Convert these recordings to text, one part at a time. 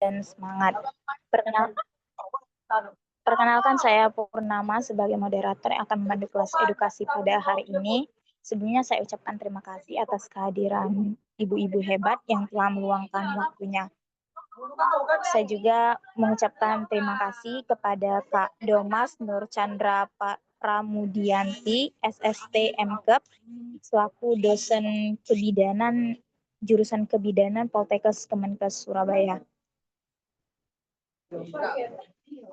dan semangat. Perkenalkan, saya Purnama sebagai moderator yang akan memandu kelas edukasi pada hari ini. Sebelumnya saya ucapkan terima kasih atas kehadiran ibu-ibu hebat yang telah meluangkan waktunya. Saya juga mengucapkan terima kasih kepada Kak Domas Nur Chandra Pramudianti, SST MKEP, selaku dosen kebidanan jurusan kebidanan Poltekkes Kemenkes Surabaya.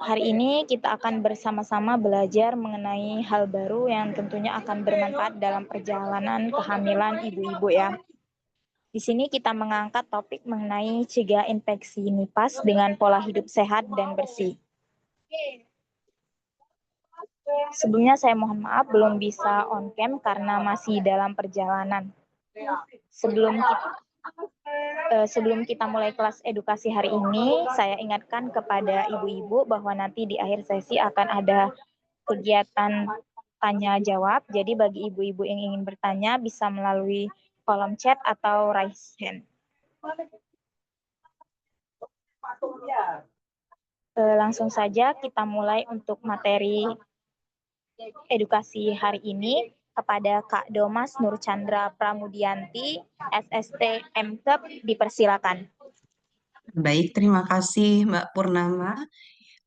Hari ini kita akan bersama-sama belajar mengenai hal baru yang tentunya akan bermanfaat dalam perjalanan kehamilan ibu-ibu ya. Di sini kita mengangkat topik mengenai cegah infeksi nifas dengan pola hidup sehat dan bersih. Sebelumnya saya mohon maaf belum bisa on cam karena masih dalam perjalanan. Sebelum kita mulai kelas edukasi hari ini, saya ingatkan kepada ibu-ibu bahwa nanti di akhir sesi akan ada kegiatan tanya jawab. Jadi bagi ibu-ibu yang ingin bertanya bisa melalui kolom chat atau raise hand. Langsung saja kita mulai untuk materi edukasi hari ini kepada Kak Domas Nur Chandra Pramudianti, SST MKEP, dipersilakan. Baik, terima kasih Mbak Purnama.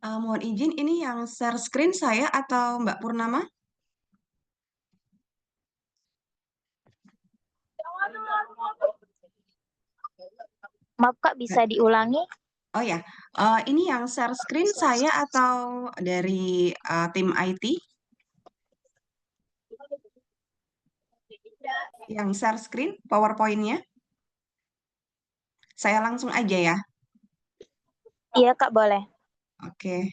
Mohon izin, ini yang share screen saya atau Mbak Purnama? Maaf Kak, bisa diulangi? Oh ya, ini yang share screen saya atau dari tim IT? Yang share screen, PowerPoint-nya? Saya langsung aja ya. Iya Kak, boleh. Oke.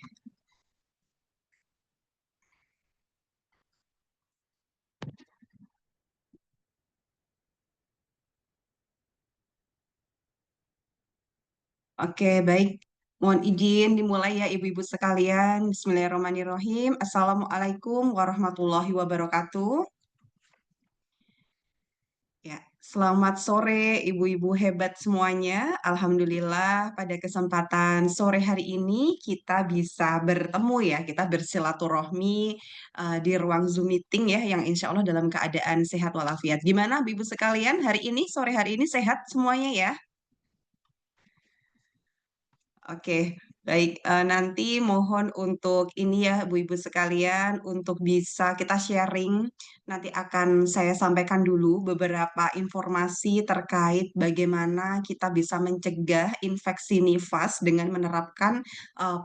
Oke, baik. Mohon izin dimulai ya Ibu-Ibu sekalian. Bismillahirrahmanirrahim. Assalamualaikum warahmatullahi wabarakatuh. Ya, selamat sore Ibu-Ibu hebat semuanya. Alhamdulillah pada kesempatan sore hari ini kita bisa bertemu ya, kita bersilaturahmi di ruang Zoom meeting ya, yang insya Allah dalam keadaan sehat walafiat. Gimana Ibu sekalian hari ini, sore hari ini sehat semuanya ya? Oke, baik. Nanti mohon untuk ini ya, Bu-Ibu sekalian, untuk bisa kita sharing. Nanti akan saya sampaikan dulu beberapa informasi terkait bagaimana kita bisa mencegah infeksi nifas dengan menerapkan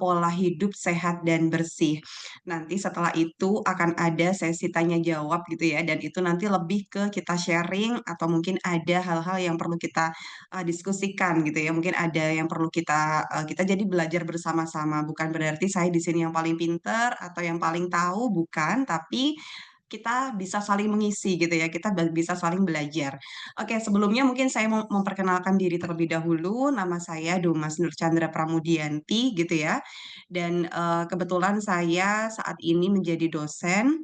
pola hidup sehat dan bersih. Nanti setelah itu akan ada sesi tanya jawab gitu ya, dan itu nanti lebih ke kita sharing atau mungkin ada hal-hal yang perlu kita diskusikan gitu ya. Mungkin ada yang perlu kita jadi belajar bersama-sama. Bukan berarti saya di sini yang paling pinter atau yang paling tahu, bukan, tapi kita bisa saling mengisi gitu ya. Kita bisa saling belajar. Oke, sebelumnya mungkin saya mau memperkenalkan diri terlebih dahulu. Nama saya Domas Nur Chandra Pramudianti gitu ya. Dan kebetulan saya saat ini menjadi dosen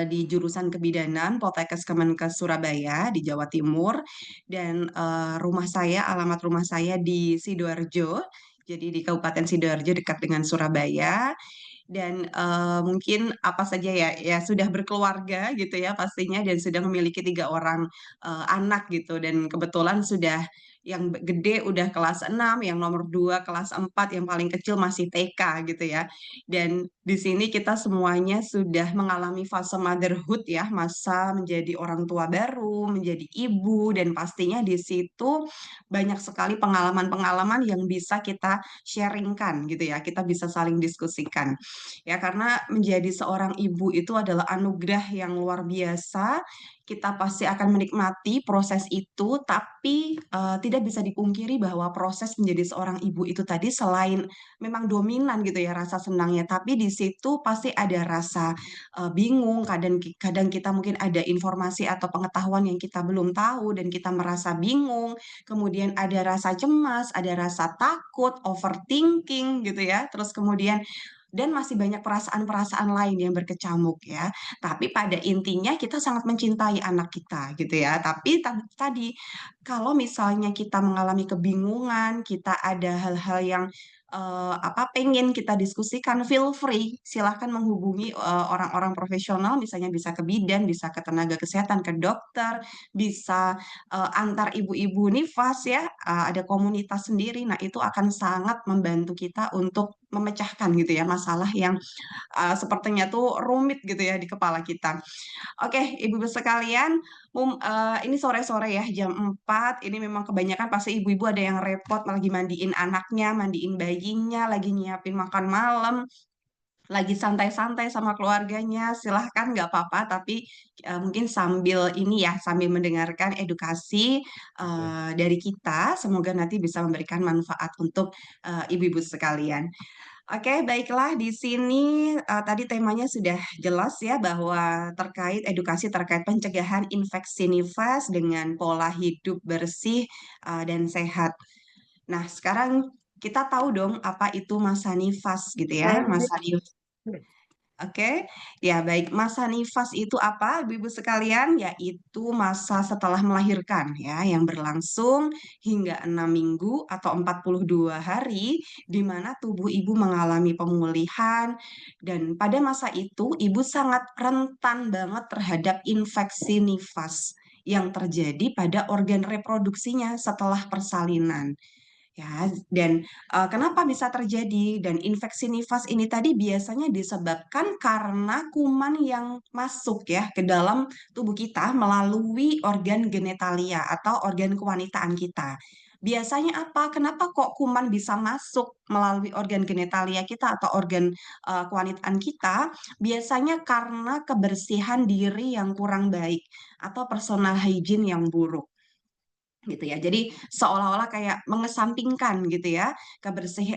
di jurusan kebidanan Poltekkes Kemenkes Surabaya di Jawa Timur, dan alamat rumah saya di Sidoarjo, jadi di Kabupaten Sidoarjo dekat dengan Surabaya. Dan mungkin apa saja ya, ya sudah berkeluarga gitu ya pastinya, dan sudah memiliki 3 orang anak gitu, dan kebetulan sudah yang gede udah kelas 6, yang nomor 2 kelas 4, yang paling kecil masih TK gitu ya. Dan di sini kita semuanya sudah mengalami fase motherhood ya, masa menjadi orang tua baru, menjadi ibu, dan pastinya di situ banyak sekali pengalaman-pengalaman yang bisa kita sharingkan gitu ya, kita bisa saling diskusikan. Ya, karena menjadi seorang ibu itu adalah anugerah yang luar biasa. Kita pasti akan menikmati proses itu, tapi tidak bisa dipungkiri bahwa proses menjadi seorang ibu itu tadi selain memang dominan gitu ya rasa senangnya, tapi di situ pasti ada rasa bingung. Kadang kita mungkin ada informasi atau pengetahuan yang kita belum tahu dan kita merasa bingung. Kemudian ada rasa cemas, ada rasa takut, overthinking gitu ya. Terus kemudian dan masih banyak perasaan-perasaan lain yang berkecamuk ya. Tapi pada intinya kita sangat mencintai anak kita gitu ya. Tapi tadi kalau misalnya kita mengalami kebingungan, kita ada hal-hal yang pengen kita diskusikan, feel free, silahkan menghubungi orang-orang profesional, misalnya bisa ke bidan, bisa ke tenaga kesehatan, ke dokter, bisa antar ibu-ibu nifas ya, ada komunitas sendiri. Nah, itu akan sangat membantu kita untuk memecahkan gitu ya masalah yang sepertinya tuh rumit gitu ya di kepala kita. Oke, ibu-ibu sekalian, ini sore-sore ya, jam 4. Ini memang kebanyakan pasti ibu-ibu ada yang repot lagi mandiin anaknya, mandiin bayinya, lagi nyiapin makan malam, lagi santai-santai sama keluarganya. Silahkan, nggak apa-apa, tapi mungkin sambil ini ya, sambil mendengarkan edukasi dari kita, semoga nanti bisa memberikan manfaat untuk ibu-ibu sekalian. Oke, baiklah di sini tadi temanya sudah jelas ya bahwa terkait edukasi terkait pencegahan infeksi nifas dengan pola hidup bersih dan sehat. Nah, sekarang kita tahu dong apa itu masa nifas gitu ya. Masa nifas. Oke, ya baik. Masa nifas itu apa, Ibu-ibu sekalian? Yaitu masa setelah melahirkan ya, yang berlangsung hingga 6 minggu atau 42 hari, di mana tubuh ibu mengalami pemulihan, dan pada masa itu ibu sangat rentan banget terhadap infeksi nifas yang terjadi pada organ reproduksinya setelah persalinan. Ya, dan kenapa bisa terjadi? Dan infeksi nifas ini tadi biasanya disebabkan karena kuman yang masuk ya ke dalam tubuh kita melalui organ genitalia atau organ kewanitaan kita. Biasanya apa? Kenapa kok kuman bisa masuk melalui organ genitalia kita atau organ kewanitaan kita? Biasanya karena kebersihan diri yang kurang baik atau personal hygiene yang buruk gitu ya. Jadi seolah-olah kayak mengesampingkan gitu ya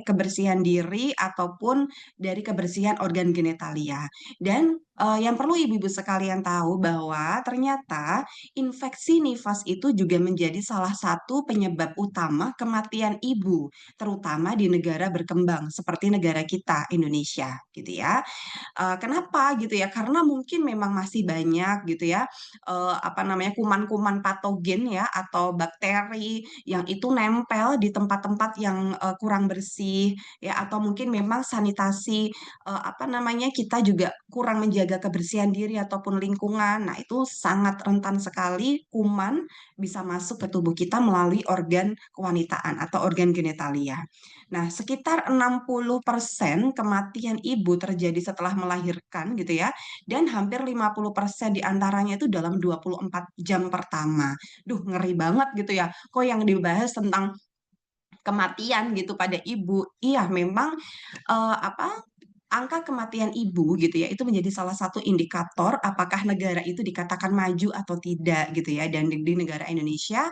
kebersihan diri ataupun dari kebersihan organ genitalia. Dan yang perlu ibu-ibu sekalian tahu bahwa ternyata infeksi nifas itu juga menjadi salah satu penyebab utama kematian ibu, terutama di negara berkembang seperti negara kita Indonesia gitu ya. Kenapa gitu ya? Karena mungkin memang masih banyak gitu ya, kuman-kuman patogen ya atau bakteri yang itu nempel di tempat-tempat yang kurang bersih ya, atau mungkin memang sanitasi kita juga kurang menjaga kebersihan diri ataupun lingkungan. Nah, itu sangat rentan sekali kuman bisa masuk ke tubuh kita melalui organ kewanitaan atau organ genitalia. Nah, sekitar 60% kematian ibu terjadi setelah melahirkan gitu ya, dan hampir 50% diantaranya itu dalam 24 jam pertama. Duh, ngeri banget gitu ya. Kok yang dibahas tentang kematian gitu pada ibu? Iya, memang eh, apa angka kematian ibu gitu ya itu menjadi salah satu indikator apakah negara itu dikatakan maju atau tidak gitu ya. Dan di negara Indonesia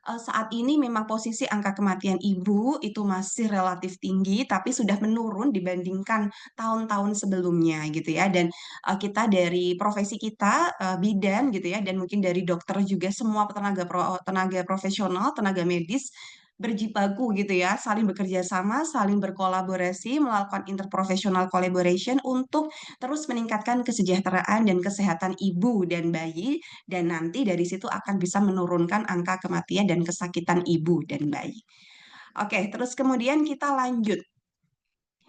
saat ini memang posisi angka kematian ibu itu masih relatif tinggi, tapi sudah menurun dibandingkan tahun-tahun sebelumnya gitu ya. Dan kita dari profesi kita bidan gitu ya, dan mungkin dari dokter juga semua tenaga profesional, tenaga medis berjibaku gitu ya, saling bekerja sama, saling berkolaborasi, melakukan interprofessional collaboration untuk terus meningkatkan kesejahteraan dan kesehatan ibu dan bayi, dan nanti dari situ akan bisa menurunkan angka kematian dan kesakitan ibu dan bayi. Oke, terus kemudian kita lanjut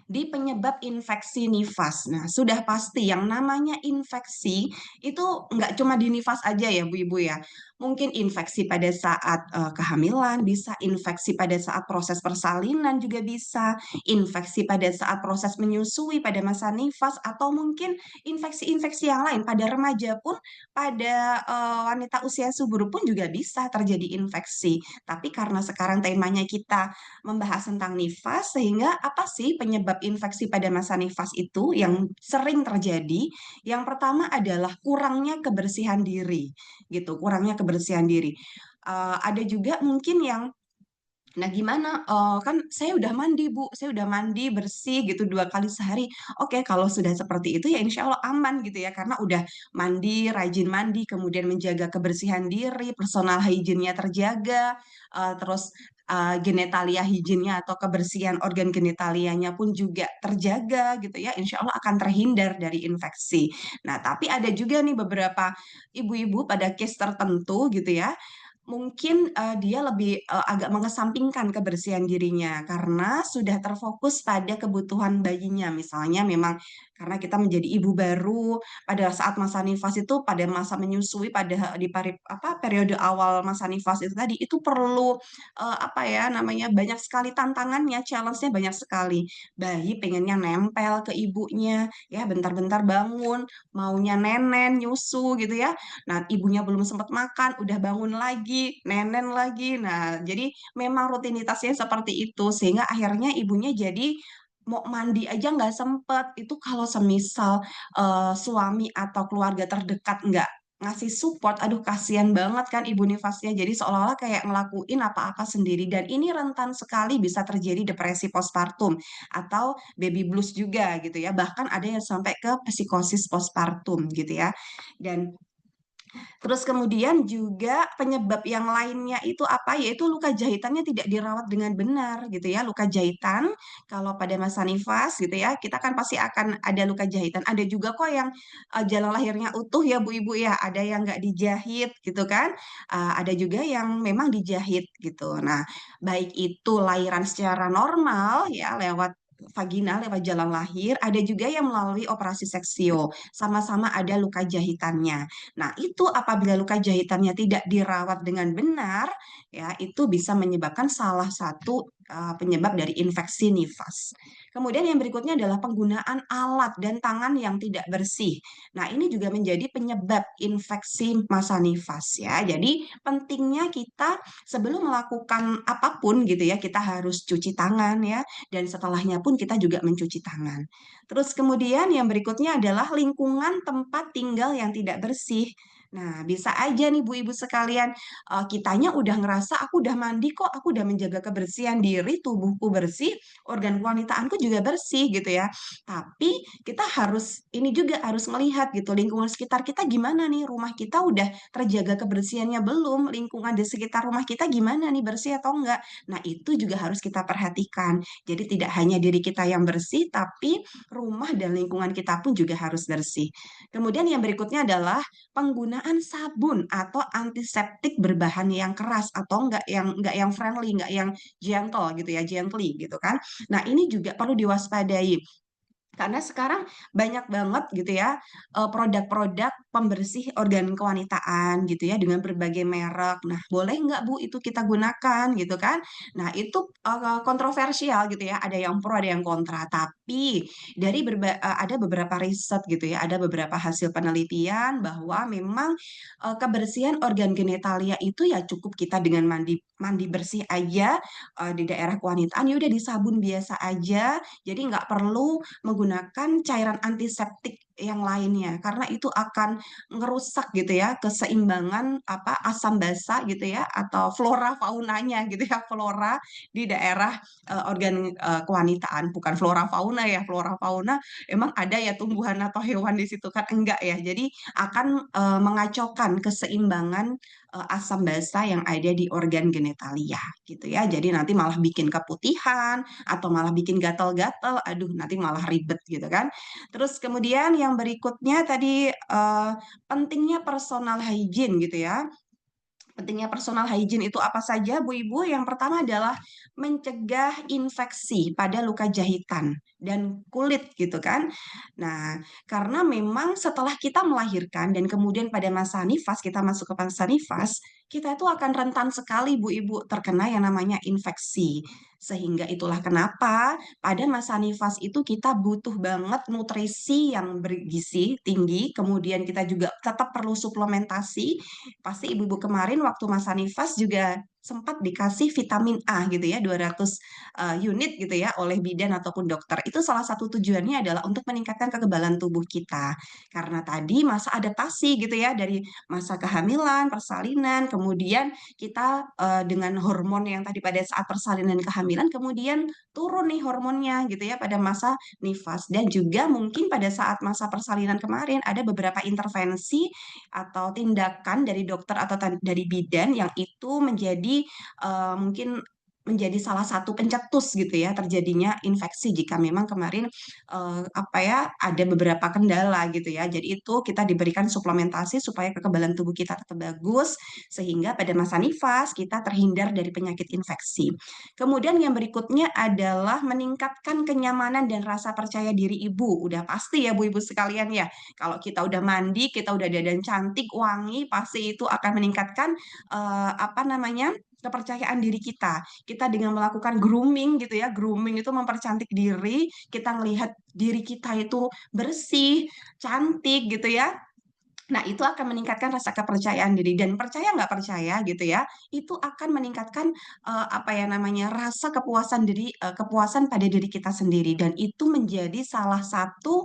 di penyebab infeksi nifas. Nah, sudah pasti yang namanya infeksi itu nggak cuma di nifas aja ya, Bu Ibu ya. Mungkin infeksi pada saat kehamilan, bisa infeksi pada saat proses persalinan juga bisa, infeksi pada saat proses menyusui pada masa nifas, atau mungkin infeksi-infeksi yang lain pada remaja pun, pada wanita usia subur pun juga bisa terjadi infeksi. Tapi karena sekarang temanya kita membahas tentang nifas, sehingga apa sih penyebab infeksi pada masa nifas itu yang sering terjadi? Yang pertama adalah kurangnya kebersihan diri, gitu, kurangnya kebersihan diri. Ada juga mungkin yang nah, gimana? Kan saya udah mandi, Bu. Saya udah mandi bersih gitu 2 kali sehari. Oke, kalau sudah seperti itu ya insya Allah aman gitu ya. Karena udah mandi, rajin mandi, kemudian menjaga kebersihan diri, personal hygiene-nya terjaga, terus genitalia hygiene-nya atau kebersihan organ genitalianya pun juga terjaga gitu ya, insya Allah akan terhindar dari infeksi. Nah, tapi ada juga nih beberapa ibu-ibu pada case tertentu gitu ya, mungkin dia lebih agak mengesampingkan kebersihan dirinya karena sudah terfokus pada kebutuhan bayinya. Misalnya memang karena kita menjadi ibu baru pada saat masa nifas itu, pada masa menyusui, pada periode awal masa nifas itu tadi itu perlu apa ya namanya, banyak sekali tantangannya, challenge-nya banyak sekali. Bayi pengennya nempel ke ibunya, ya bentar-bentar bangun, maunya nenen, nyusu gitu ya. Nah, ibunya belum sempat makan, udah bangun lagi, nenen lagi. Nah, jadi memang rutinitasnya seperti itu, sehingga akhirnya ibunya jadi mau mandi aja nggak sempet. Itu kalau semisal suami atau keluarga terdekat nggak ngasih support, aduh kasihan banget kan ibu nifasnya. Jadi seolah-olah kayak ngelakuin apa-apa sendiri. Dan ini rentan sekali bisa terjadi depresi postpartum atau baby blues juga gitu ya. Bahkan ada yang sampai ke psikosis postpartum gitu ya. Dan terus kemudian juga penyebab yang lainnya itu apa? Yaitu luka jahitannya tidak dirawat dengan benar gitu ya. Luka jahitan kalau pada masa nifas gitu ya, kita kan pasti akan ada luka jahitan. Ada juga kok yang jalan lahirnya utuh ya Bu Ibu ya. Ada yang nggak dijahit gitu kan. Ada juga yang memang dijahit gitu. Nah, baik itu lahiran secara normal ya lewat vagina lewat jalan lahir, ada juga yang melalui operasi seksio, sama-sama ada luka jahitannya. Nah, itu apabila luka jahitannya tidak dirawat dengan benar, ya, itu bisa menyebabkan salah satu penyebab dari infeksi nifas. Kemudian yang berikutnya adalah penggunaan alat dan tangan yang tidak bersih. Nah, ini juga menjadi penyebab infeksi masa nifas ya. Jadi, pentingnya kita sebelum melakukan apapun gitu ya, kita harus cuci tangan ya, dan setelahnya pun kita juga mencuci tangan. Terus kemudian yang berikutnya adalah lingkungan tempat tinggal yang tidak bersih. Nah, bisa aja nih Bu Ibu sekalian, kitanya udah ngerasa aku udah mandi kok, aku udah menjaga kebersihan diri, tubuhku bersih, organ kewanitaanku juga bersih gitu ya. Tapi kita harus ini juga harus melihat gitu lingkungan sekitar kita gimana nih, rumah kita udah terjaga kebersihannya belum, lingkungan di sekitar rumah kita gimana nih, bersih atau enggak. Nah, itu juga harus kita perhatikan. Jadi tidak hanya diri kita yang bersih, tapi rumah dan lingkungan kita pun juga harus bersih. Kemudian yang berikutnya adalah penggunaan sabun atau antiseptik berbahan yang keras atau enggak yang friendly, enggak yang gentle gitu ya, gently gitu kan. Nah, ini juga perlu diwaspadai. Karena sekarang banyak banget gitu ya produk-produk pembersih organ kewanitaan gitu ya dengan berbagai merek. Nah, boleh nggak Bu itu kita gunakan gitu kan? Nah, itu kontroversial gitu ya. Ada yang pro, ada yang kontra. Tapi dari ada beberapa riset gitu ya, ada beberapa hasil penelitian bahwa memang kebersihan organ genitalia itu ya cukup kita dengan mandi mandi bersih aja di daerah kewanitaan ya udah disabun biasa aja. Jadi nggak perlu menggunakan cairan antiseptik yang lainnya karena itu akan ngerusak gitu ya keseimbangan asam basa gitu ya atau flora faunanya gitu ya, flora di daerah organ kewanitaan, bukan flora fauna ya. Flora fauna emang ada ya tumbuhan atau hewan di situ kan, enggak ya. Jadi akan mengacaukan keseimbangan asam basa yang ada di organ genitalia gitu ya. Jadi nanti malah bikin keputihan atau malah bikin gatal-gatal, aduh nanti malah ribet gitu kan. Terus kemudian yang berikutnya tadi pentingnya personal hygiene gitu ya. Pentingnya personal hygiene itu apa saja, Bu Ibu? Yang pertama adalah mencegah infeksi pada luka jahitan dan kulit gitu kan. Nah, karena memang setelah kita melahirkan dan kemudian pada masa nifas, kita masuk ke masa nifas, kita itu akan rentan sekali Bu Ibu terkena yang namanya infeksi. Sehingga itulah kenapa pada masa nifas itu kita butuh banget nutrisi yang bergizi tinggi, kemudian kita juga tetap perlu suplementasi. Pasti ibu-ibu kemarin waktu masa nifas juga sempat dikasih vitamin A gitu ya, 200 unit gitu ya oleh bidan ataupun dokter. Itu salah satu tujuannya adalah untuk meningkatkan kekebalan tubuh kita. Karena tadi masa adaptasi gitu ya dari masa kehamilan, persalinan, kemudian kita dengan hormon yang tadi pada saat persalinan dan kehamilan kemudian turun nih hormonnya gitu ya pada masa nifas, dan juga mungkin pada saat masa persalinan kemarin ada beberapa intervensi atau tindakan dari dokter atau dari bidan yang itu menjadi mungkin menjadi salah satu pencetus gitu ya terjadinya infeksi jika memang kemarin apa ya ada beberapa kendala gitu ya. Jadi itu kita diberikan suplementasi supaya kekebalan tubuh kita tetap bagus sehingga pada masa nifas kita terhindar dari penyakit infeksi. Kemudian yang berikutnya adalah meningkatkan kenyamanan dan rasa percaya diri ibu. Udah pasti ya Bu Ibu sekalian ya. Kalau kita udah mandi, kita udah dandan cantik, wangi, pasti itu akan meningkatkan apa namanya? Kepercayaan diri kita. Kita dengan melakukan grooming gitu ya, grooming itu mempercantik diri, kita melihat diri kita itu bersih, cantik gitu ya. Nah, itu akan meningkatkan rasa kepercayaan diri dan percaya nggak percaya gitu ya, itu akan meningkatkan, apa ya namanya, rasa kepuasan diri, kepuasan pada diri kita sendiri dan itu menjadi salah satu,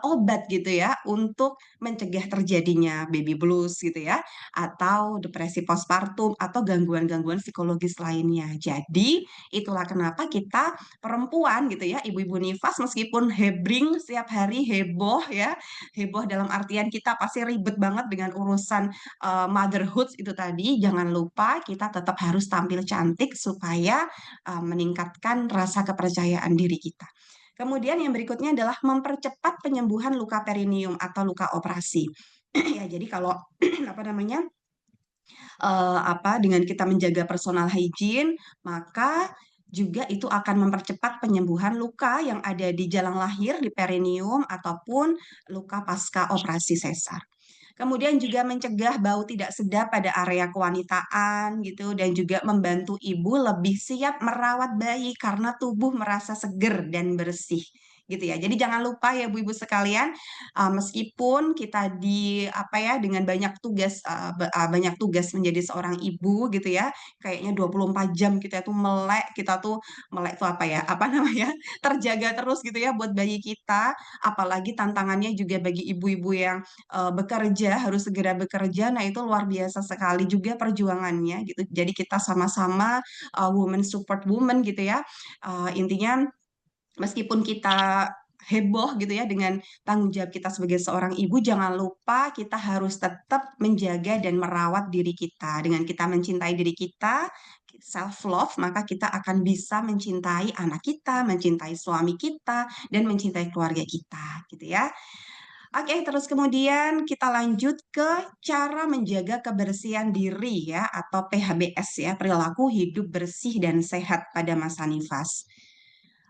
obat gitu ya untuk mencegah terjadinya baby blues gitu ya, atau depresi postpartum atau gangguan-gangguan psikologis lainnya. Jadi, itulah kenapa kita perempuan gitu ya, ibu-ibu nifas meskipun hebring setiap hari, heboh ya, heboh dalam artian kita pasti ribet banget dengan urusan, motherhood itu tadi, jangan lupa kita tetap harus tampil cantik supaya, meningkatkan rasa kepercayaan diri kita. Kemudian yang berikutnya adalah mempercepat penyembuhan luka perineum atau luka operasi. Ya, jadi kalau apa namanya, apa, dengan kita menjaga personal hygiene, maka juga itu akan mempercepat penyembuhan luka yang ada di jalan lahir, di perineum, ataupun luka pasca operasi sesar. Kemudian juga mencegah bau tidak sedap pada area kewanitaan gitu dan juga membantu ibu lebih siap merawat bayi karena tubuh merasa seger dan bersih gitu ya. Jadi jangan lupa ya Bu Ibu sekalian, meskipun kita di apa ya dengan banyak tugas banyak tugas menjadi seorang ibu gitu ya, kayaknya 24 jam kita tuh melek tuh apa ya, apa namanya, terjaga terus gitu ya buat bayi kita, apalagi tantangannya juga bagi ibu-ibu yang bekerja, harus segera bekerja. Nah, itu luar biasa sekali juga perjuangannya gitu. Jadi kita sama-sama, woman support woman gitu ya. Intinya meskipun kita heboh gitu ya dengan tanggung jawab kita sebagai seorang ibu, jangan lupa kita harus tetap menjaga dan merawat diri kita. Dengan kita mencintai diri kita, self love, maka kita akan bisa mencintai anak kita, mencintai suami kita, dan mencintai keluarga kita gitu ya. Oke, terus kemudian kita lanjut ke cara menjaga kebersihan diri ya atau PHBS ya, perilaku hidup bersih dan sehat pada masa nifas.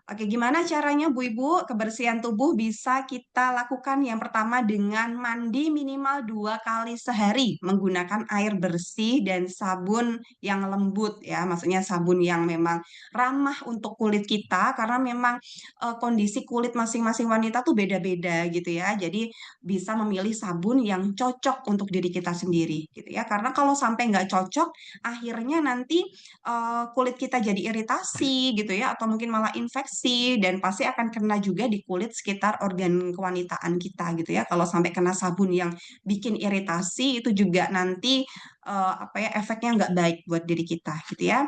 Oke, gimana caranya Bu Ibu kebersihan tubuh bisa kita lakukan yang pertama dengan mandi minimal 2 kali sehari menggunakan air bersih dan sabun yang lembut ya, maksudnya sabun yang memang ramah untuk kulit kita karena memang kondisi kulit masing-masing wanita tuh beda-beda gitu ya. Jadi bisa memilih sabun yang cocok untuk diri kita sendiri gitu ya. Karena kalau sampai nggak cocok, akhirnya nanti kulit kita jadi iritasi gitu ya atau mungkin malah infeksi dan pasti akan kena juga di kulit sekitar organ kewanitaan kita gitu ya. Kalau sampai kena sabun yang bikin iritasi itu juga nanti apa ya efeknya nggak baik buat diri kita gitu ya.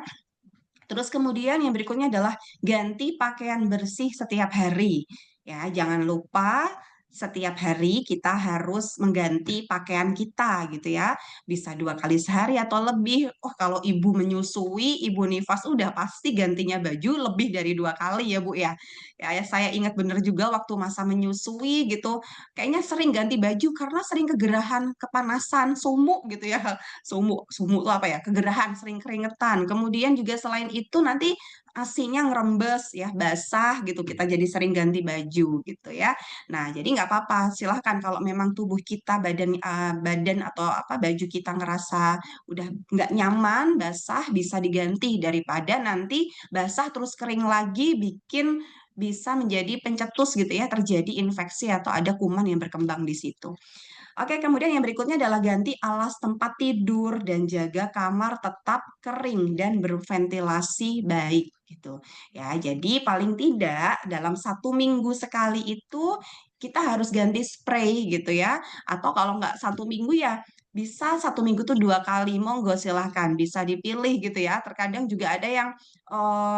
Terus kemudian yang berikutnya adalah ganti pakaian bersih setiap hari. Ya, jangan lupa setiap hari kita harus mengganti pakaian kita gitu ya. Bisa 2 kali sehari atau lebih. Oh, kalau ibu menyusui, ibu nifas udah pasti gantinya baju lebih dari 2 kali ya Bu ya. Ya, saya ingat bener juga waktu masa menyusui gitu. Kayaknya sering ganti baju karena sering kegerahan, kepanasan, sumuk gitu ya. Sumuk, sumuk itu apa ya? Kegerahan, sering keringetan. Kemudian juga selain itu nanti asinya ngerembes ya, basah gitu. Kita jadi sering ganti baju gitu ya. Nah, jadi nggak apa-apa. Silahkan kalau memang tubuh kita, badan atau apa baju kita ngerasa udah nggak nyaman, basah, bisa diganti daripada nanti basah terus kering lagi, bikin bisa menjadi pencetus gitu ya, terjadi infeksi atau ada kuman yang berkembang di situ. Oke, kemudian yang berikutnya adalah ganti alas tempat tidur dan jaga kamar tetap kering dan berventilasi baik gitu. Ya, jadi paling tidak dalam 1 minggu sekali itu kita harus ganti spray gitu ya. Atau kalau nggak 1 minggu ya bisa 1 minggu tuh 2 kali, monggo silahkan bisa dipilih gitu ya. Terkadang juga ada yang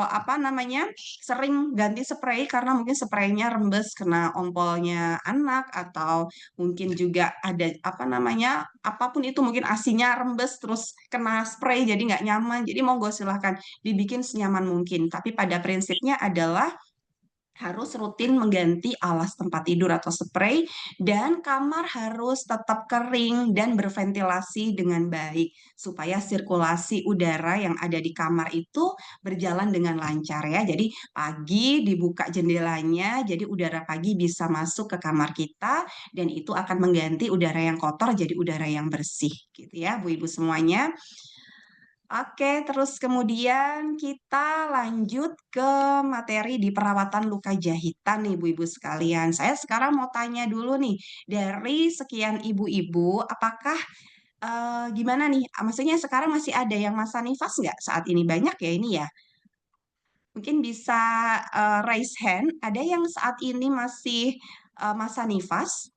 apa namanya sering ganti spray karena mungkin spraynya rembes kena ompolnya anak atau mungkin juga ada apa namanya apapun itu mungkin asinya rembes terus kena spray jadi nggak nyaman. Jadi monggo silahkan dibikin senyaman mungkin. Tapi pada prinsipnya adalah harus rutin mengganti alas tempat tidur atau spray dan kamar harus tetap kering dan berventilasi dengan baik supaya sirkulasi udara yang ada di kamar itu berjalan dengan lancar ya. Jadi pagi dibuka jendelanya, jadi udara pagi bisa masuk ke kamar kita dan itu akan mengganti udara yang kotor jadi udara yang bersih gitu ya, Bu Ibu semuanya. Oke, terus kemudian kita lanjut ke materi di perawatan luka jahitan nih, Bu Ibu sekalian. Saya sekarang mau tanya dulu nih, dari sekian ibu-ibu, apakah gimana nih? Maksudnya sekarang masih ada yang masa nifas nggak saat ini? Banyak ya ini ya. Mungkin bisa raise hand. Ada yang saat ini masih masa nifas?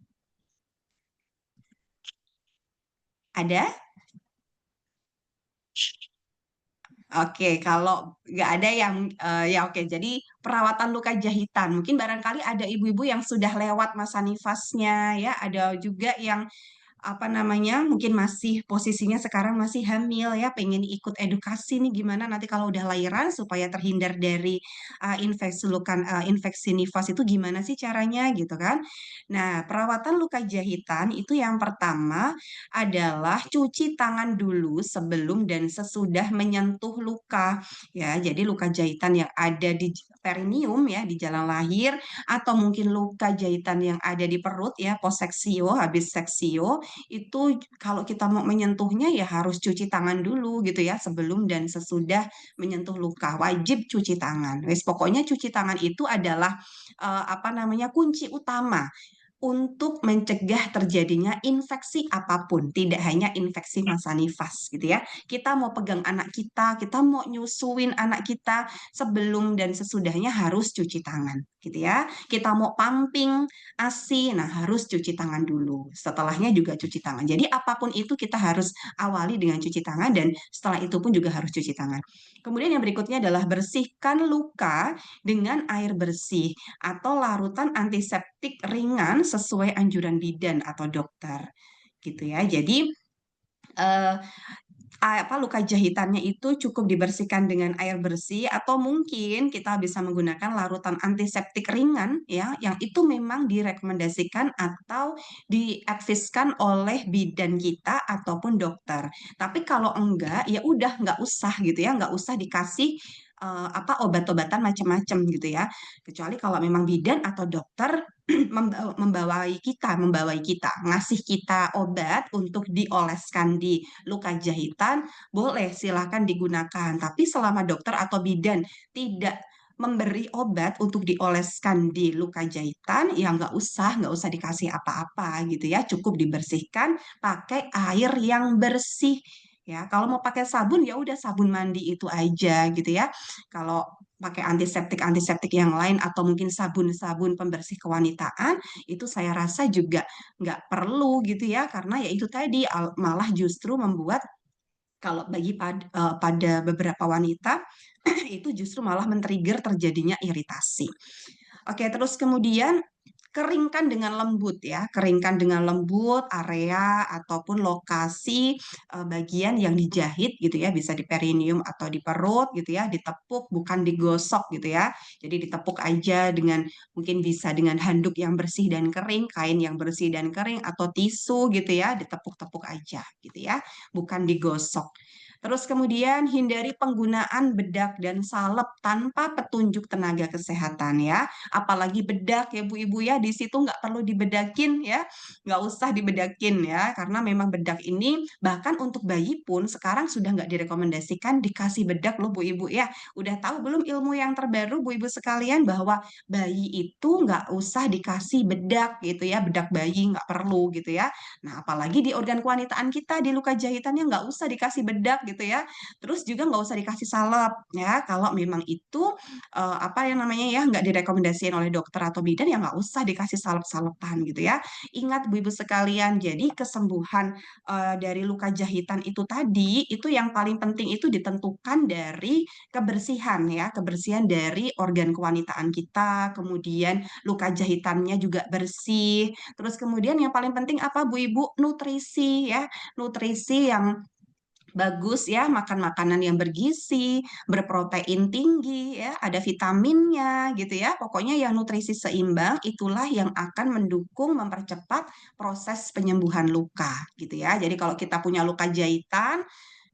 Ada? Oke, kalau nggak ada yang ya oke. Jadi perawatan luka jahitan, mungkin barangkali ada ibu-ibu yang sudah lewat masa nifasnya ya. Ada juga yang apa namanya mungkin masih posisinya sekarang masih hamil ya pengen ikut edukasi nih gimana nanti kalau udah lahiran supaya terhindar dari infeksi nifas itu gimana sih caranya gitu kan. Nah, perawatan luka jahitan itu yang pertama adalah cuci tangan dulu sebelum dan sesudah menyentuh luka ya. Jadi luka jahitan yang ada di perineum ya di jalan lahir atau mungkin luka jahitan yang ada di perut ya poseksio habis seksio itu kalau kita mau menyentuhnya ya harus cuci tangan dulu gitu ya sebelum dan sesudah menyentuh luka wajib cuci tangan. Wes pokoknya cuci tangan itu adalah apa namanya kunci utama untuk mencegah terjadinya infeksi apapun, tidak hanya infeksi masa nifas gitu ya. Kita mau pegang anak kita mau nyusuin anak kita sebelum dan sesudahnya harus cuci tangan gitu ya. Kita mau pumping ASI, nah harus cuci tangan dulu. Setelahnya juga cuci tangan. Jadi apapun itu kita harus awali dengan cuci tangan dan setelah itu pun juga harus cuci tangan. Kemudian yang berikutnya adalah bersihkan luka dengan air bersih atau larutan antiseptik ringan sesuai anjuran bidan atau dokter gitu ya. Jadi eh, apa luka jahitannya itu cukup dibersihkan dengan air bersih atau mungkin kita bisa menggunakan larutan antiseptik ringan ya yang itu memang direkomendasikan atau diadviskan oleh bidan kita ataupun dokter. Tapi kalau enggak ya udah nggak usah gitu ya, nggak usah dikasih apa obat-obatan macam-macam gitu ya. Kecuali kalau memang bidan atau dokter membawai kita, ngasih kita obat untuk dioleskan di luka jahitan, boleh silahkan digunakan. Tapi selama dokter atau bidan tidak memberi obat untuk dioleskan di luka jahitan, ya nggak usah dikasih apa-apa gitu ya. Cukup dibersihkan pakai air yang bersih. Ya, kalau mau pakai sabun ya udah sabun mandi itu aja gitu ya. Kalau pakai antiseptik yang lain atau mungkin sabun-sabun pembersih kewanitaan itu saya rasa juga nggak perlu gitu ya karena ya itu tadi malah justru membuat kalau pada beberapa wanita itu justru malah men-trigger terjadinya iritasi. Oke, terus kemudian keringkan dengan lembut ya, keringkan dengan lembut area ataupun lokasi bagian yang dijahit gitu ya, bisa di perineum atau di perut gitu ya, ditepuk bukan digosok gitu ya. Jadi ditepuk aja dengan mungkin bisa dengan handuk yang bersih dan kering, kain yang bersih dan kering atau tisu gitu ya, ditepuk-tepuk aja gitu ya, bukan digosok. Terus kemudian hindari penggunaan bedak dan salep tanpa petunjuk tenaga kesehatan ya. Apalagi bedak ya Bu Ibu ya, di situ nggak perlu dibedakin ya, nggak usah dibedakin ya, karena memang bedak ini bahkan untuk bayi pun sekarang sudah nggak direkomendasikan dikasih bedak loh Bu Ibu ya. Udah tahu belum ilmu yang terbaru Bu Ibu sekalian bahwa bayi itu nggak usah dikasih bedak gitu ya, bedak bayi nggak perlu gitu ya. Nah apalagi di organ kewanitaan kita di luka jahitannya nggak usah dikasih bedak gitu ya. Terus juga nggak usah dikasih salep ya. Kalau memang itu apa yang namanya ya nggak direkomendasikan oleh dokter atau bidan ya nggak usah dikasih salep-salepan gitu ya. Ingat Bu Ibu sekalian, jadi kesembuhan dari luka jahitan itu tadi itu yang paling penting itu ditentukan dari kebersihan ya, kebersihan dari organ kewanitaan kita, kemudian luka jahitannya juga bersih. Terus kemudian yang paling penting apa Bu Ibu? Nutrisi ya. Nutrisi yang bagus ya, makan makanan yang bergizi, berprotein tinggi ya, ada vitaminnya gitu ya. Pokoknya yang nutrisi seimbang itulah yang akan mendukung mempercepat proses penyembuhan luka gitu ya. Jadi kalau kita punya luka jahitan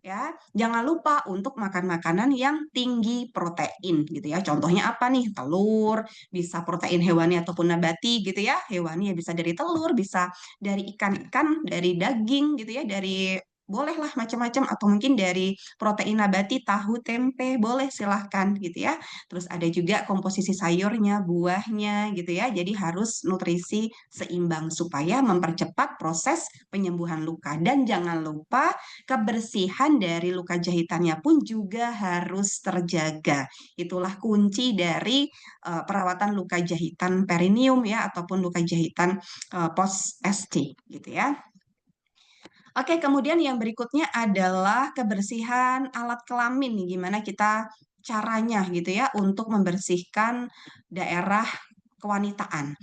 ya, jangan lupa untuk makan makanan yang tinggi protein gitu ya. Contohnya apa nih? Telur, bisa protein hewani ataupun nabati gitu ya. Hewani ya bisa dari telur, bisa dari ikan-ikan, dari daging gitu ya, dari bolehlah macam-macam atau mungkin dari protein nabati, tahu, tempe, boleh silahkan gitu ya. Terus ada juga komposisi sayurnya, buahnya gitu ya. Jadi harus nutrisi seimbang supaya mempercepat proses penyembuhan luka. Dan jangan lupa kebersihan dari luka jahitannya pun juga harus terjaga. Itulah kunci dari perawatan luka jahitan perineum ya ataupun luka jahitan post ST gitu ya. Oke, kemudian yang berikutnya adalah kebersihan alat kelamin nih, gimana kita caranya gitu ya untuk membersihkan daerah kewanitaan.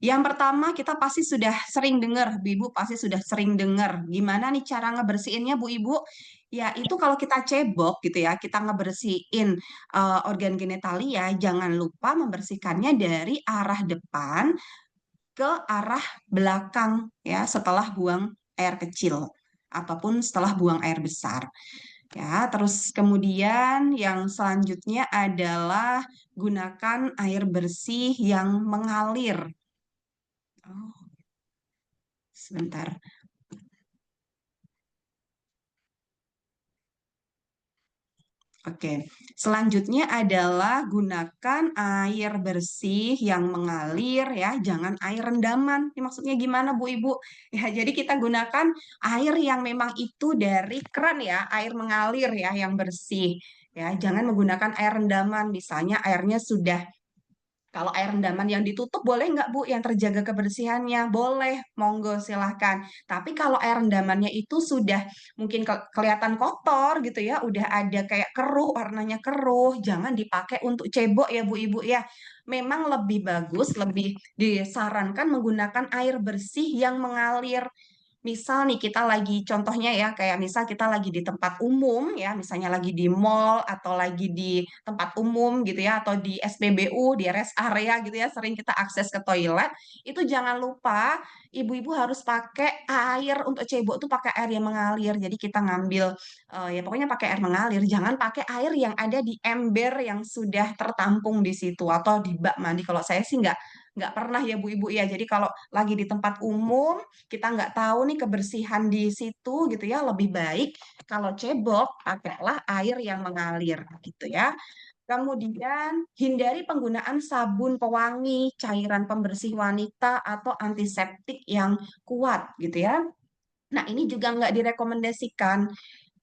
Yang pertama kita pasti sudah sering dengar, Bu Ibu pasti sudah sering dengar. Gimana nih cara ngebersihinnya Bu Ibu? Ya itu kalau kita cebok gitu ya, kita ngebersihin organ genitalia, jangan lupa membersihkannya dari arah depan ke arah belakang ya setelah buang air kecil ataupun setelah buang air besar. Ya, terus kemudian yang selanjutnya adalah gunakan air bersih yang mengalir. Oh, sebentar. Oke, selanjutnya adalah gunakan air bersih yang mengalir ya, jangan air rendaman. Ini maksudnya gimana Bu Ibu? Ya, jadi kita gunakan air yang memang itu dari keran ya, air mengalir ya yang bersih. Ya, jangan menggunakan air rendaman. Misalnya airnya sudah kalau air rendaman yang ditutup boleh nggak Bu yang terjaga kebersihannya? Boleh, monggo silahkan. Tapi kalau air rendamannya itu sudah mungkin kelihatan kotor gitu ya, udah ada kayak keruh, warnanya keruh, jangan dipakai untuk cebok ya Bu Ibu ya. Memang lebih bagus, lebih disarankan menggunakan air bersih yang mengalir. Misal nih kita lagi contohnya ya kayak misal kita lagi di tempat umum ya misalnya lagi di mall atau lagi di tempat umum gitu ya atau di SPBU di rest area gitu ya sering kita akses ke toilet itu jangan lupa ibu-ibu harus pakai air untuk cebok tuh pakai air yang mengalir jadi kita ngambil ya pokoknya pakai air mengalir jangan pakai air yang ada di ember yang sudah tertampung di situ atau di bak mandi kalau saya sih nggak pernah ya Bu Ibu ya jadi kalau lagi di tempat umum kita nggak tahu nih kebersihan di situ gitu ya, lebih baik kalau cebok pakailah air yang mengalir gitu ya. Kemudian hindari penggunaan sabun pewangi, cairan pembersih wanita atau antiseptik yang kuat gitu ya. Nah, ini juga nggak direkomendasikan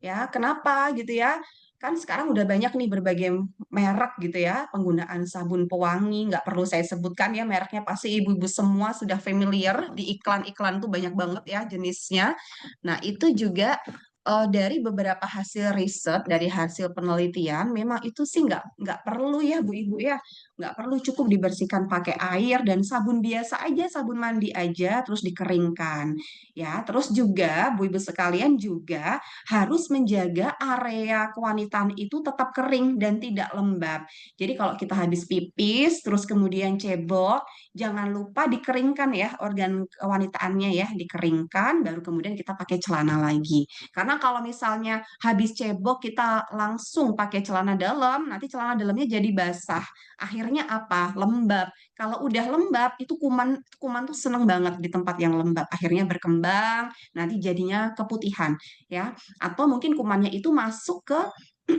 ya. Kenapa gitu ya? Kan sekarang udah banyak nih berbagai merek gitu ya, penggunaan sabun pewangi, nggak perlu saya sebutkan ya mereknya pasti ibu-ibu semua sudah familiar, di iklan-iklan tuh banyak banget ya jenisnya. Nah, itu juga dari beberapa hasil riset, dari hasil penelitian, memang itu sih nggak perlu ya Bu Ibu ya, nggak perlu cukup dibersihkan pakai air dan sabun biasa aja, sabun mandi aja, terus dikeringkan ya. Terus juga Bu Ibu sekalian juga harus menjaga area kewanitaan itu tetap kering dan tidak lembab. Jadi kalau kita habis pipis, terus kemudian cebok, jangan lupa dikeringkan ya organ kewanitaannya ya, dikeringkan, baru kemudian kita pakai celana lagi. Karena kalau misalnya habis cebok kita langsung pakai celana dalam, nanti celana dalamnya jadi basah. Akhirnya apa? Lembab. Kalau udah lembab, itu kuman kuman tuh seneng banget di tempat yang lembab. Akhirnya berkembang, nanti jadinya keputihan ya atau mungkin kumannya itu masuk ke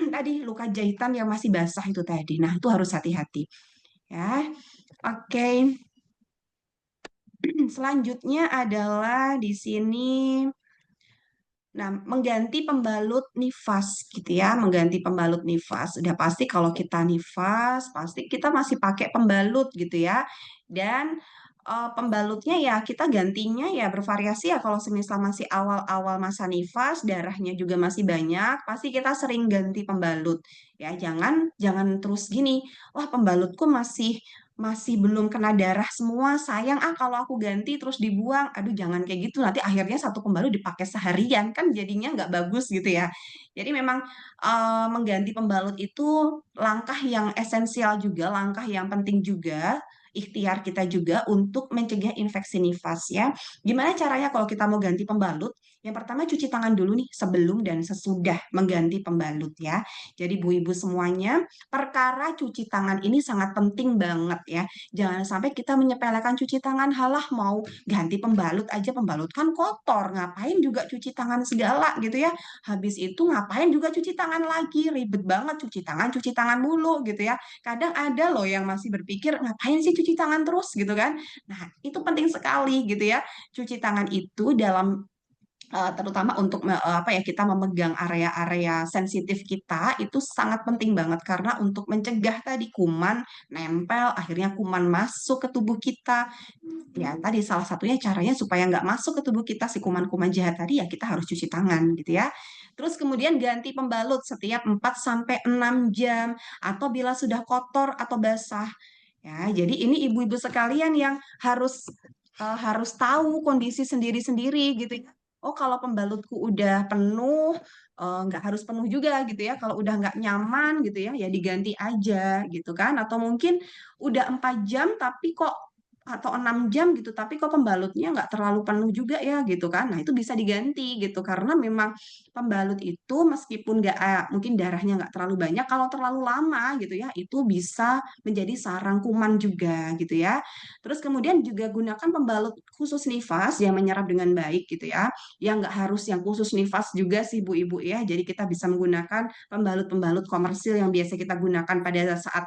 tadi luka jahitan yang masih basah itu tadi. Nah, itu harus hati-hati ya. Oke. Selanjutnya adalah di sini Nah, mengganti pembalut nifas gitu ya, mengganti pembalut nifas. Udah pasti kalau kita nifas, pasti kita masih pakai pembalut gitu ya. Dan pembalutnya ya kita gantinya ya bervariasi ya. Kalau semisal masih awal-awal masa nifas, darahnya juga masih banyak, pasti kita sering ganti pembalut. Ya, jangan jangan terus gini. Wah, pembalutku masih belum kena darah semua, sayang kalau aku ganti terus dibuang, aduh jangan kayak gitu, nanti akhirnya satu pembalut dipakai seharian, kan jadinya nggak bagus gitu ya. Jadi memang mengganti pembalut itu langkah yang esensial juga, langkah yang penting juga, ikhtiar kita juga untuk mencegah infeksi nifas ya. Gimana caranya kalau kita mau ganti pembalut? Yang pertama cuci tangan dulu nih sebelum dan sesudah mengganti pembalut ya. Jadi Bu Ibu semuanya, perkara cuci tangan ini sangat penting banget ya. Jangan sampai kita menyepelekan cuci tangan, halah mau ganti pembalut aja, pembalut kan kotor, ngapain juga cuci tangan segala gitu ya. Habis itu ngapain juga cuci tangan lagi, ribet banget cuci tangan mulu gitu ya. Kadang ada loh yang masih berpikir, ngapain sih cuci tangan terus gitu kan. Nah, itu penting sekali gitu ya. Cuci tangan itu dalam terutama untuk apa ya kita memegang area-area sensitif kita itu sangat penting banget karena untuk mencegah tadi kuman nempel akhirnya kuman masuk ke tubuh kita ya tadi salah satunya caranya supaya nggak masuk ke tubuh kita si kuman-kuman jahat tadi ya kita harus cuci tangan gitu ya. Terus kemudian ganti pembalut setiap 4 sampai 6 jam atau bila sudah kotor atau basah. Ya, jadi ini ibu-ibu sekalian yang harus tahu kondisi sendiri-sendiri gitu ya. Oh, kalau pembalutku udah penuh, nggak harus penuh juga gitu ya. Kalau udah nggak nyaman gitu ya, ya diganti aja gitu kan. Atau mungkin udah 4 jam tapi kok atau 6 jam gitu, tapi kok pembalutnya nggak terlalu penuh juga ya gitu kan. Nah, itu bisa diganti gitu karena memang pembalut itu meskipun nggak mungkin darahnya nggak terlalu banyak, kalau terlalu lama gitu ya, itu bisa menjadi sarang kuman juga gitu ya. Terus kemudian juga gunakan pembalut khusus nifas yang menyerap dengan baik gitu ya. Yang nggak harus yang khusus nifas juga sih Bu Ibu ya. Jadi kita bisa menggunakan pembalut-pembalut komersil yang biasa kita gunakan pada saat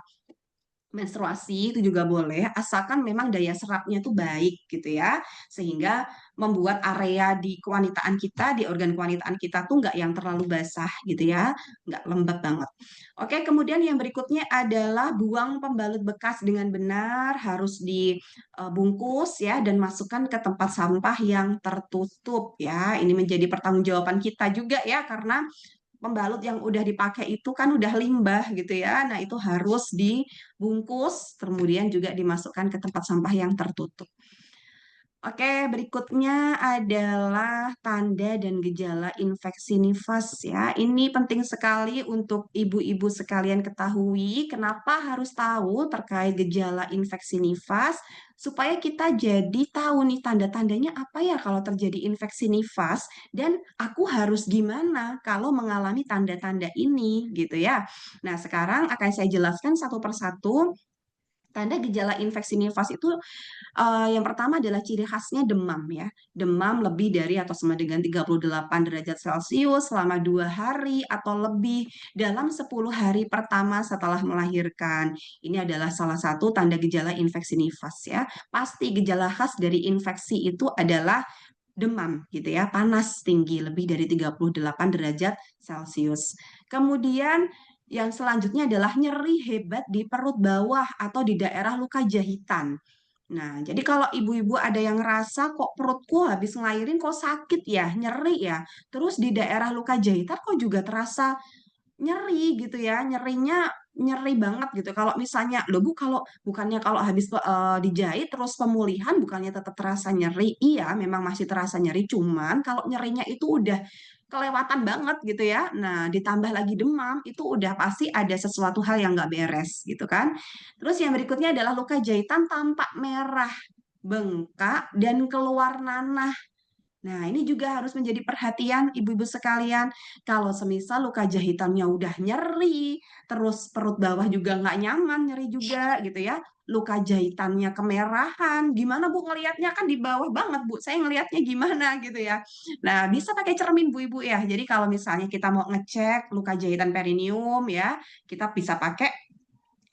menstruasi itu juga boleh, asalkan memang daya serapnya tuh baik gitu ya, sehingga membuat area di kewanitaan kita, di organ kewanitaan kita tuh nggak yang terlalu basah gitu ya, nggak lembab banget. Oke, kemudian yang berikutnya adalah buang pembalut bekas dengan benar, harus dibungkus ya, dan masukkan ke tempat sampah yang tertutup ya. Ini menjadi pertanggungjawaban kita juga ya, karena pembalut yang udah dipakai itu kan udah limbah gitu ya. Nah, itu harus dibungkus, kemudian juga dimasukkan ke tempat sampah yang tertutup. Oke, berikutnya adalah tanda dan gejala infeksi nifas ya. Ini penting sekali untuk ibu-ibu sekalian ketahui. Kenapa harus tahu terkait gejala infeksi nifas? Supaya kita jadi tahu nih tanda-tandanya apa ya kalau terjadi infeksi nifas dan aku harus gimana kalau mengalami tanda-tanda ini gitu ya. Nah, sekarang akan saya jelaskan satu persatu. Tanda gejala infeksi nifas itu yang pertama adalah ciri khasnya demam ya. Demam lebih dari atau sama dengan 38 derajat Celcius selama 2 hari atau lebih dalam 10 hari pertama setelah melahirkan. Ini adalah salah satu tanda gejala infeksi nifas ya. Pasti gejala khas dari infeksi itu adalah demam gitu ya, panas tinggi lebih dari 38 derajat Celcius. Kemudian yang selanjutnya adalah nyeri hebat di perut bawah atau di daerah luka jahitan. Nah, jadi kalau ibu-ibu ada yang ngerasa kok perutku habis ngelahirin kok sakit ya, nyeri ya. Terus di daerah luka jahitan kok juga terasa nyeri gitu ya, nyerinya nyeri banget gitu. Kalau misalnya, loh Bu, kalau bukannya kalau habis dijahit terus pemulihan bukannya tetap terasa nyeri? Iya, memang masih terasa nyeri, cuman kalau nyerinya itu udah kelewatan banget gitu ya. Nah, ditambah lagi demam, itu udah pasti ada sesuatu hal yang nggak beres gitu kan. Terus yang berikutnya adalah luka jahitan tampak merah, bengkak, dan keluar nanah. Nah, ini juga harus menjadi perhatian ibu-ibu sekalian. Kalau semisal luka jahitannya udah nyeri, terus perut bawah juga nggak nyaman, nyeri juga gitu ya. Luka jahitannya kemerahan, gimana Bu ngelihatnya kan di bawah banget Bu, saya ngelihatnya gimana gitu ya. Nah, bisa pakai cermin Bu Ibu ya. Jadi kalau misalnya kita mau ngecek luka jahitan perineum ya, kita bisa pakai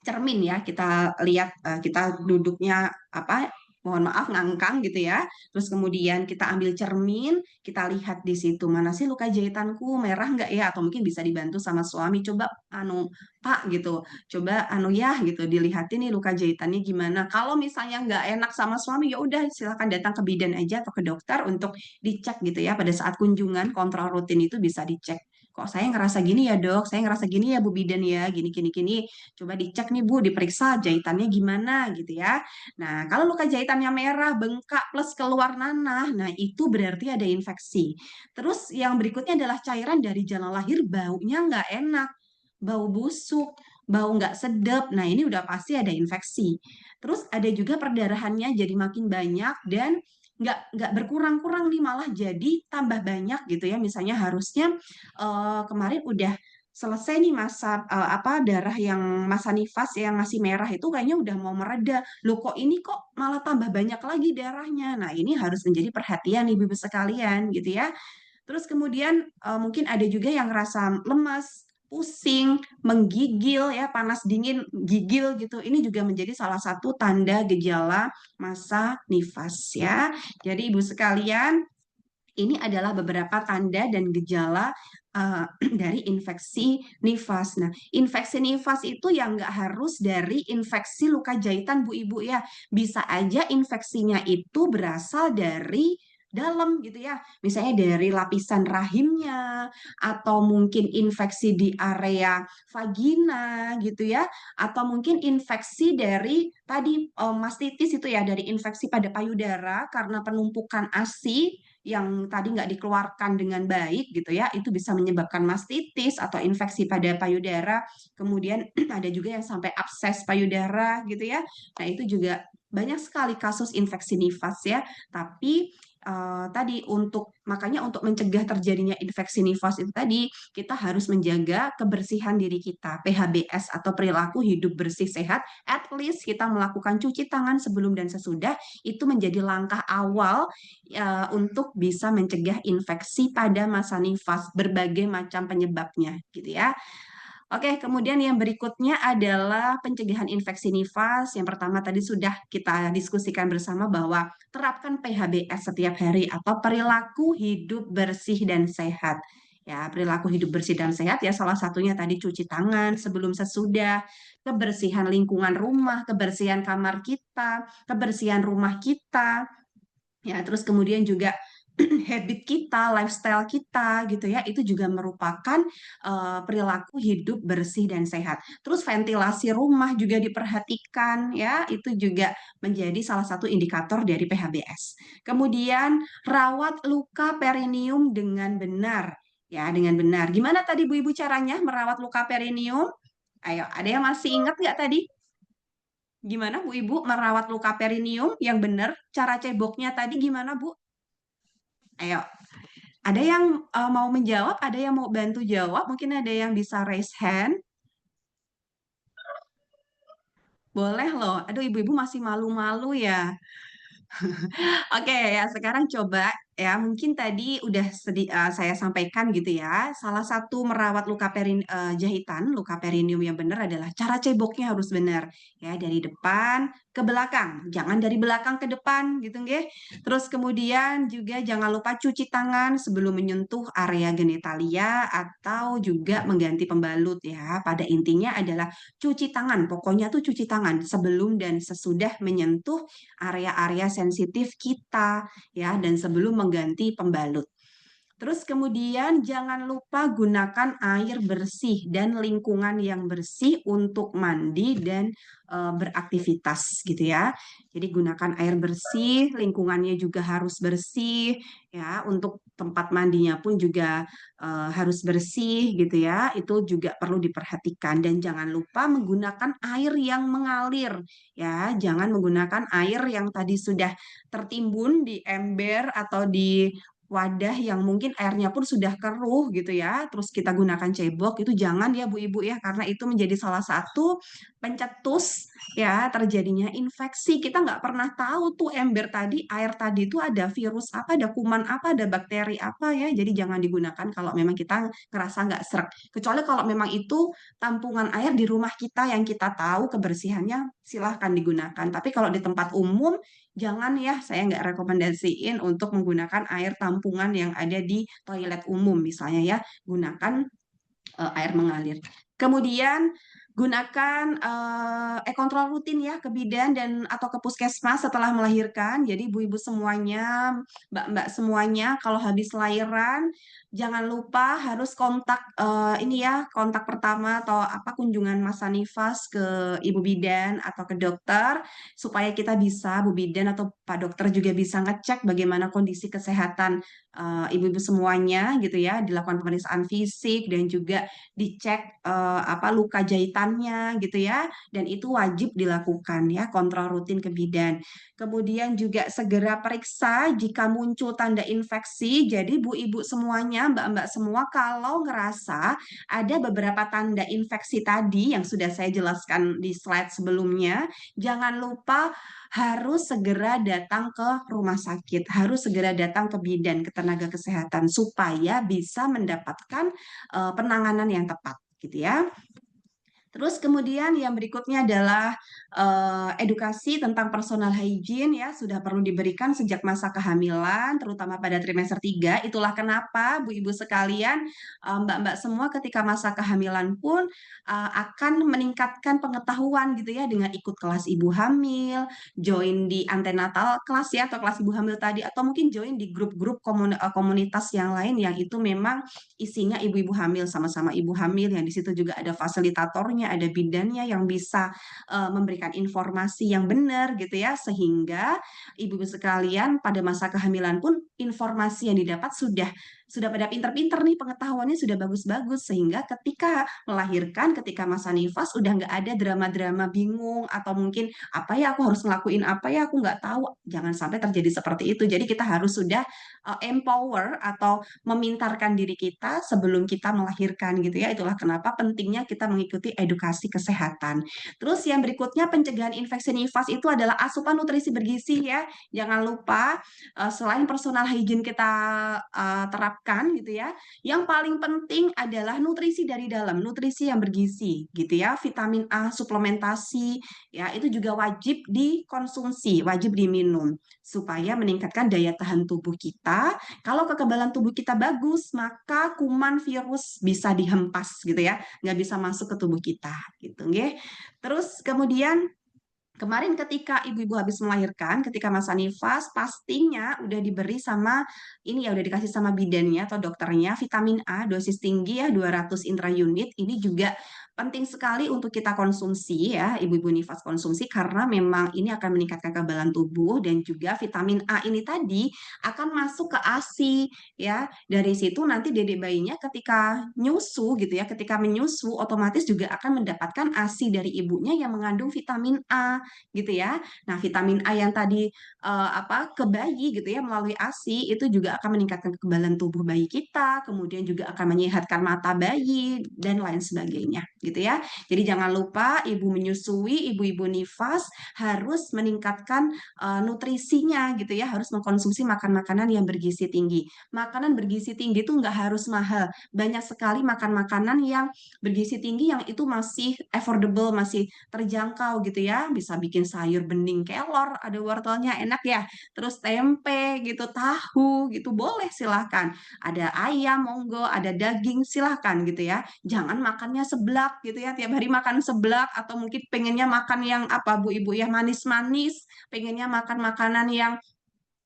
cermin ya. Kita lihat kita duduknya apa mohon maaf ngangkang gitu ya. Terus kemudian kita ambil cermin, kita lihat di situ mana sih luka jahitanku merah nggak ya? Atau mungkin bisa dibantu sama suami. Coba anu Pak gitu, coba anu ya gitu dilihatin nih luka jahitannya gimana. Kalau misalnya nggak enak sama suami ya udah silakan datang ke bidan aja atau ke dokter untuk dicek gitu ya. Pada saat kunjungan kontrol rutin itu bisa dicek. Kok saya ngerasa gini ya dok, saya ngerasa gini ya Bu Bidan ya, gini gini gini. Coba dicek nih Bu, diperiksa jahitannya gimana gitu ya. Nah, kalau luka jahitannya merah, bengkak, plus keluar nanah, nah itu berarti ada infeksi. Terus yang berikutnya adalah cairan dari jalan lahir, baunya nggak enak, bau busuk, bau nggak sedap. Nah, ini udah pasti ada infeksi. Terus ada juga perdarahannya jadi makin banyak dan nggak berkurang-kurang nih, malah jadi tambah banyak gitu ya. Misalnya harusnya kemarin udah selesai nih masa apa darah yang masa nifas yang masih merah itu kayaknya udah mau mereda. Loh kok ini kok malah tambah banyak lagi darahnya. Nah, ini harus menjadi perhatian ibu-ibu sekalian gitu ya. Terus kemudian mungkin ada juga yang rasa lemas, pusing, menggigil ya, panas dingin, gigil gitu. Ini juga menjadi salah satu tanda gejala masa nifas ya. Jadi ibu sekalian, ini adalah beberapa tanda dan gejala dari infeksi nifas. Nah, infeksi nifas itu yang nggak harus dari infeksi luka jahitan, Bu Ibu ya. Bisa aja infeksinya itu berasal dari dalam gitu ya. Misalnya dari lapisan rahimnya, atau mungkin infeksi di area vagina gitu ya, atau mungkin infeksi dari tadi mastitis itu ya, dari infeksi pada payudara karena penumpukan ASI yang tadi nggak dikeluarkan dengan baik gitu ya, itu bisa menyebabkan mastitis atau infeksi pada payudara. Kemudian ada juga yang sampai abses payudara gitu ya. Nah, itu juga banyak sekali kasus infeksi nifas ya. Tapi tadi makanya untuk mencegah terjadinya infeksi nifas itu tadi kita harus menjaga kebersihan diri kita, PHBS atau perilaku hidup bersih sehat. At least kita melakukan cuci tangan sebelum dan sesudah itu menjadi langkah awal untuk bisa mencegah infeksi pada masa nifas berbagai macam penyebabnya gitu ya. Oke, kemudian yang berikutnya adalah pencegahan infeksi nifas. Yang pertama tadi sudah kita diskusikan bersama bahwa terapkan PHBS setiap hari atau perilaku hidup bersih dan sehat. Ya, perilaku hidup bersih dan sehat ya salah satunya tadi cuci tangan sebelum sesudah, kebersihan lingkungan rumah, kebersihan kamar kita, kebersihan rumah kita, ya, terus kemudian juga habit kita, lifestyle kita gitu ya, itu juga merupakan perilaku hidup bersih dan sehat. Terus ventilasi rumah juga diperhatikan ya, itu juga menjadi salah satu indikator dari PHBS. Kemudian rawat luka perineum dengan benar. Ya, dengan benar. Gimana tadi Bu Ibu caranya merawat luka perineum? Ayo, ada yang masih ingat nggak tadi? Gimana Bu Ibu merawat luka perineum yang benar? Cara ceboknya tadi gimana Bu? Ayo, ada yang mau menjawab, ada yang mau bantu jawab, mungkin ada yang bisa raise hand. Boleh loh. Aduh, ibu-ibu masih malu-malu ya. Oke ya, sekarang coba ya, mungkin tadi udah saya sampaikan gitu ya. Salah satu merawat jahitan, luka perineum yang benar adalah cara ceboknya harus benar ya, dari depan ke belakang, jangan dari belakang ke depan gitu nggih. Terus kemudian juga jangan lupa cuci tangan sebelum menyentuh area genitalia atau juga mengganti pembalut ya. Pada intinya adalah cuci tangan, pokoknya tuh cuci tangan sebelum dan sesudah menyentuh area-area sensitif kita ya dan sebelum mengganti pembalut. Terus kemudian jangan lupa gunakan air bersih dan lingkungan yang bersih untuk mandi dan beraktivitas gitu ya. Jadi gunakan air bersih, lingkungannya juga harus bersih ya. Untuk tempat mandinya pun juga harus bersih gitu ya. Itu juga perlu diperhatikan dan jangan lupa menggunakan air yang mengalir ya. Jangan menggunakan air yang tadi sudah tertimbun di ember atau di wadah yang mungkin airnya pun sudah keruh gitu ya, terus kita gunakan cebok, itu jangan ya Bu Ibu ya, karena itu menjadi salah satu pencetus ya terjadinya infeksi. Kita nggak pernah tahu tuh ember tadi, air tadi itu ada virus apa, ada kuman apa, ada bakteri apa ya, jadi jangan digunakan kalau memang kita ngerasa nggak srek. Kecuali kalau memang itu tampungan air di rumah kita yang kita tahu kebersihannya silahkan digunakan. Tapi kalau di tempat umum, jangan ya, saya nggak rekomendasiin untuk menggunakan air tampungan yang ada di toilet umum misalnya ya. Gunakan air mengalir. Kemudian gunakan kontrol rutin ya ke bidan dan atau ke puskesmas setelah melahirkan. Jadi ibu-ibu semuanya, mbak-mbak semuanya kalau habis lahiran jangan lupa harus kontak ini ya, kontak pertama atau apa kunjungan masa nifas ke ibu bidan atau ke dokter supaya kita bisa Bu bidan atau Pak dokter juga bisa ngecek bagaimana kondisi kesehatan ibu-ibu semuanya gitu ya, dilakukan pemeriksaan fisik dan juga dicek apa luka jahitannya gitu ya, dan itu wajib dilakukan ya, kontrol rutin ke bidan. Kemudian juga segera periksa jika muncul tanda infeksi. Jadi Bu Ibu semuanya, Mbak-mbak semua kalau ngerasa ada beberapa tanda infeksi tadi yang sudah saya jelaskan di slide sebelumnya, jangan lupa harus segera datang ke rumah sakit, harus segera datang ke bidan, ke tenaga kesehatan supaya bisa mendapatkan penanganan yang tepat gitu ya. Terus kemudian yang berikutnya adalah edukasi tentang personal hygiene ya, sudah perlu diberikan sejak masa kehamilan, terutama pada trimester 3. Itulah kenapa Bu Ibu sekalian, Mbak-mbak semua ketika masa kehamilan pun akan meningkatkan pengetahuan gitu ya dengan ikut kelas ibu hamil, join di antenatal kelas ya atau kelas ibu hamil tadi atau mungkin join di grup-grup komunitas yang lain yang itu memang isinya ibu-ibu hamil sama-sama ibu hamil yang di situ juga ada fasilitatornya, ada bidannya yang bisa memberikan informasi yang benar gitu ya sehingga ibu-ibu sekalian pada masa kehamilan pun informasi yang didapat sudah pada pinter-pinter nih pengetahuannya sudah bagus-bagus sehingga ketika melahirkan ketika masa nifas udah nggak ada drama-drama bingung atau mungkin apa ya aku harus ngelakuin apa ya aku nggak tahu, jangan sampai terjadi seperti itu. Jadi kita harus sudah empower atau memintarkan diri kita sebelum kita melahirkan gitu ya. Itulah kenapa pentingnya kita mengikuti edukasi kesehatan. Terus yang berikutnya pencegahan infeksi nifas itu adalah asupan nutrisi bergizi ya. Jangan lupa selain personal hygiene kita terapkan gitu ya, yang paling penting adalah nutrisi dari dalam, nutrisi yang bergizi gitu ya. Vitamin A suplementasi ya itu juga wajib dikonsumsi, wajib diminum supaya meningkatkan daya tahan tubuh kita. Kalau kekebalan tubuh kita bagus, maka kuman virus bisa dihempas gitu ya, nggak bisa masuk ke tubuh kita gitu nggih. Terus kemudian kemarin ketika ibu-ibu habis melahirkan, ketika masa nifas, pastinya udah diberi sama, ini ya udah dikasih sama bidannya atau dokternya, vitamin A dosis tinggi ya, 200 intraunit. Ini juga penting sekali untuk kita konsumsi ya, ibu-ibu nifas konsumsi karena memang ini akan meningkatkan kekebalan tubuh dan juga vitamin A ini tadi akan masuk ke ASI ya. Dari situ nanti dedek bayinya ketika nyusu gitu ya, ketika menyusu otomatis juga akan mendapatkan ASI dari ibunya yang mengandung vitamin A gitu ya. Nah, vitamin A yang tadi apa ke bayi gitu ya melalui ASI itu juga akan meningkatkan kekebalan tubuh bayi kita, kemudian juga akan menyehatkan mata bayi dan lain sebagainya gitu ya. Jadi jangan lupa ibu menyusui, ibu-ibu nifas harus meningkatkan nutrisinya gitu ya, harus mengkonsumsi makan-makanan yang bergizi tinggi. Makanan bergizi tinggi itu nggak harus mahal. Banyak sekali makan makanan yang bergizi tinggi yang itu masih affordable, masih terjangkau gitu ya. Bisa bikin sayur bening kelor, ada wortelnya enak ya. Terus tempe gitu, tahu gitu, boleh silahkan. Ada ayam, monggo, ada daging, silahkan gitu ya. Jangan makannya seblak gitu ya, tiap hari makan seblak atau mungkin pengennya makan yang apa Bu Ibu ya manis-manis, pengennya makan makanan yang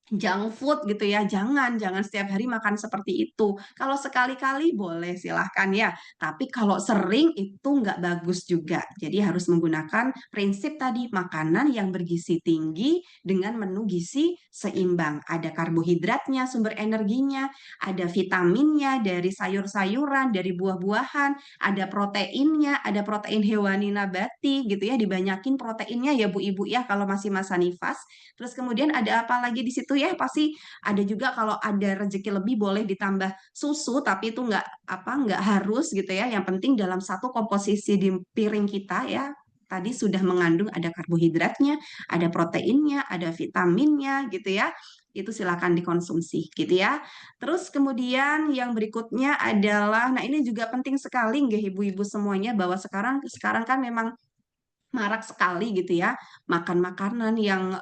junk food gitu ya, jangan setiap hari makan seperti itu. Kalau sekali-kali boleh silahkan ya, tapi kalau sering itu nggak bagus juga. Jadi harus menggunakan prinsip tadi, makanan yang bergizi tinggi dengan menu gizi seimbang. Ada karbohidratnya, sumber energinya, ada vitaminnya dari sayur-sayuran, dari buah-buahan, ada proteinnya, ada protein hewani nabati gitu ya, dibanyakin proteinnya ya Bu Ibu ya kalau masih masa nifas. Terus kemudian ada apa lagi di situ ya? Pasti ada juga kalau ada rezeki lebih boleh ditambah susu, tapi itu nggak harus gitu ya. Yang penting dalam satu komposisi di piring kita ya tadi sudah mengandung ada karbohidratnya, ada proteinnya, ada vitaminnya gitu ya. Itu silakan dikonsumsi gitu ya. Terus kemudian yang berikutnya adalah, nah ini juga penting sekali nggih ibu-ibu semuanya bahwa sekarang kan memang marak sekali gitu ya, makan makanan yang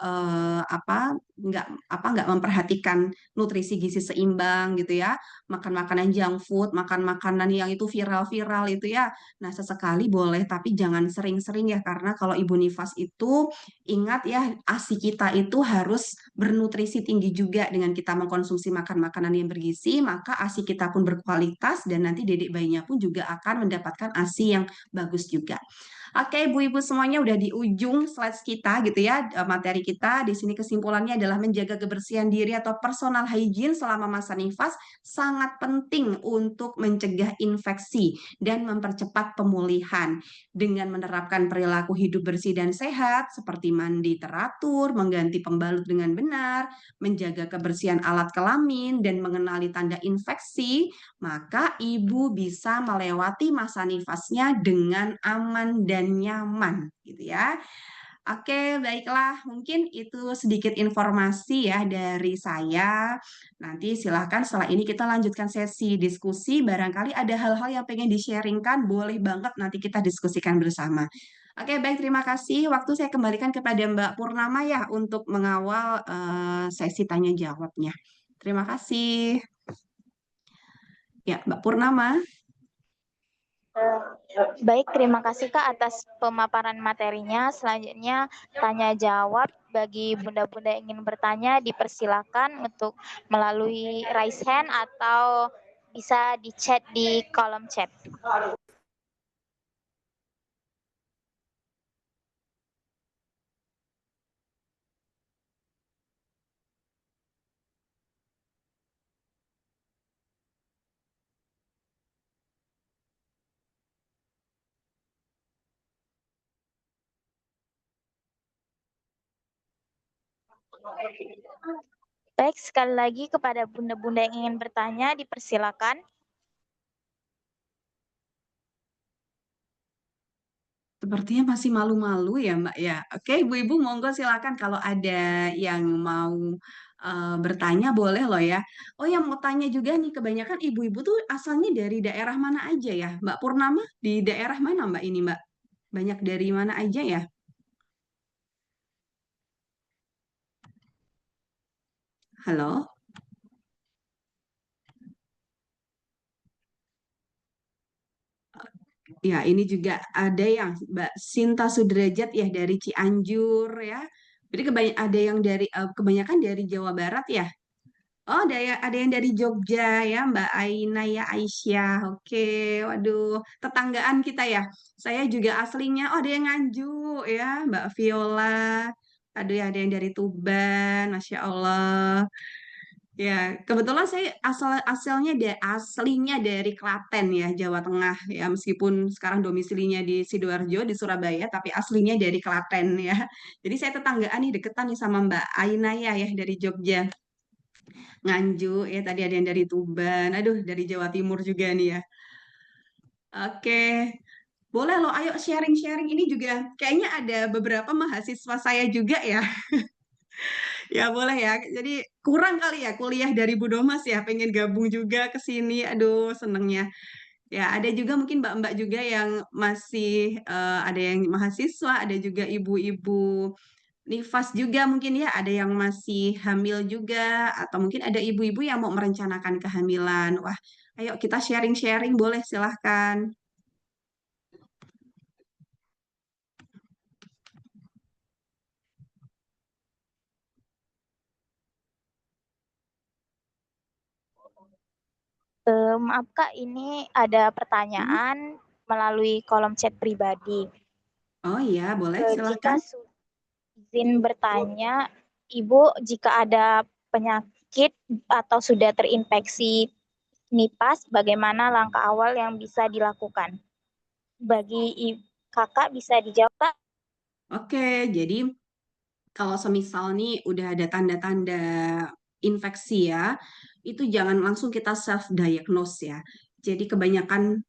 nggak memperhatikan nutrisi gizi seimbang gitu ya, makan makanan junk food, makan makanan yang itu viral-viral itu ya. Nah, sesekali boleh tapi jangan sering-sering ya, karena kalau ibu nifas itu ingat ya, ASI kita itu harus bernutrisi tinggi juga. Dengan kita mengkonsumsi makan makanan yang bergizi, maka ASI kita pun berkualitas dan nanti dedek bayinya pun juga akan mendapatkan ASI yang bagus juga. Oke, ibu-ibu semuanya udah di ujung slides kita gitu ya. Materi kita di sini kesimpulannya adalah menjaga kebersihan diri atau personal hygiene selama masa nifas sangat penting untuk mencegah infeksi dan mempercepat pemulihan dengan menerapkan perilaku hidup bersih dan sehat seperti mandi teratur, mengganti pembalut dengan benar, menjaga kebersihan alat kelamin dan mengenali tanda infeksi, maka ibu bisa melewati masa nifasnya dengan aman dan nyaman gitu ya. Oke, baiklah. Mungkin itu sedikit informasi ya dari saya. Nanti silahkan setelah ini kita lanjutkan sesi diskusi. Barangkali ada hal-hal yang pengen di-sharingkan, boleh banget nanti kita diskusikan bersama. Oke, baik. Terima kasih. Waktu saya kembalikan kepada Mbak Purnama ya untuk mengawal sesi tanya jawabnya. Terima kasih. Ya, Mbak Purnama. Baik, terima kasih Kak atas pemaparan materinya. Selanjutnya tanya jawab bagi bunda-bunda yang ingin bertanya dipersilakan untuk melalui raise hand atau bisa di chat di kolom chat. Baik, sekali lagi kepada bunda-bunda yang ingin bertanya dipersilakan. Sepertinya masih malu-malu ya, Mbak ya. Oke, ibu-ibu monggo silakan kalau ada yang mau bertanya boleh loh ya. Oh, yang mau tanya juga nih, kebanyakan ibu-ibu tuh asalnya dari daerah mana aja ya? Mbak Purnama di daerah mana Mbak ini, Mbak? Banyak dari mana aja ya? Halo? Ya, ini juga ada yang Mbak Sinta Sudrajat ya dari Cianjur ya. Jadi ada yang dari kebanyakan dari Jawa Barat ya. Oh, ada yang dari Jogja ya, Mbak Aina ya, Aisyah. Oke, waduh, tetanggaan kita ya. Saya juga aslinya, oh ada yang Nganjuk ya, Mbak Viola. Aduh, ya ada yang dari Tuban, Masya Allah. Ya, kebetulan saya aslinya dari Klaten ya, Jawa Tengah ya. Meskipun sekarang domisilinya di Sidoarjo, di Surabaya, tapi aslinya dari Klaten ya. Jadi saya tetanggaan nih, deketan nih sama Mbak Aina ya dari Jogja. Nganjuk, ya tadi ada yang dari Tuban, aduh dari Jawa Timur juga nih ya. Oke, boleh loh, ayo sharing-sharing ini juga. Kayaknya ada beberapa mahasiswa saya juga ya. Ya boleh ya, jadi kurang kali ya kuliah dari Bu Domas ya, pengen gabung juga ke sini, aduh senengnya. Ya ada juga mungkin mbak-mbak juga yang masih, ada yang mahasiswa, ada juga ibu-ibu nifas juga mungkin ya, ada yang masih hamil juga, atau mungkin ada ibu-ibu yang mau merencanakan kehamilan. Wah, ayo kita sharing-sharing, boleh silahkan. Maaf Kak, ini ada Hmm? pertanyaan melalui kolom chat pribadi. Oh iya, boleh Jika silahkan. izin bertanya, Ibu, jika ada penyakit atau sudah terinfeksi nipas, bagaimana langkah awal yang bisa dilakukan? Bagi kakak bisa dijawab, Kak? Oke, jadi kalau semisal nih udah ada tanda-tanda infeksi ya, itu jangan langsung kita self diagnose ya. Jadi kebanyakan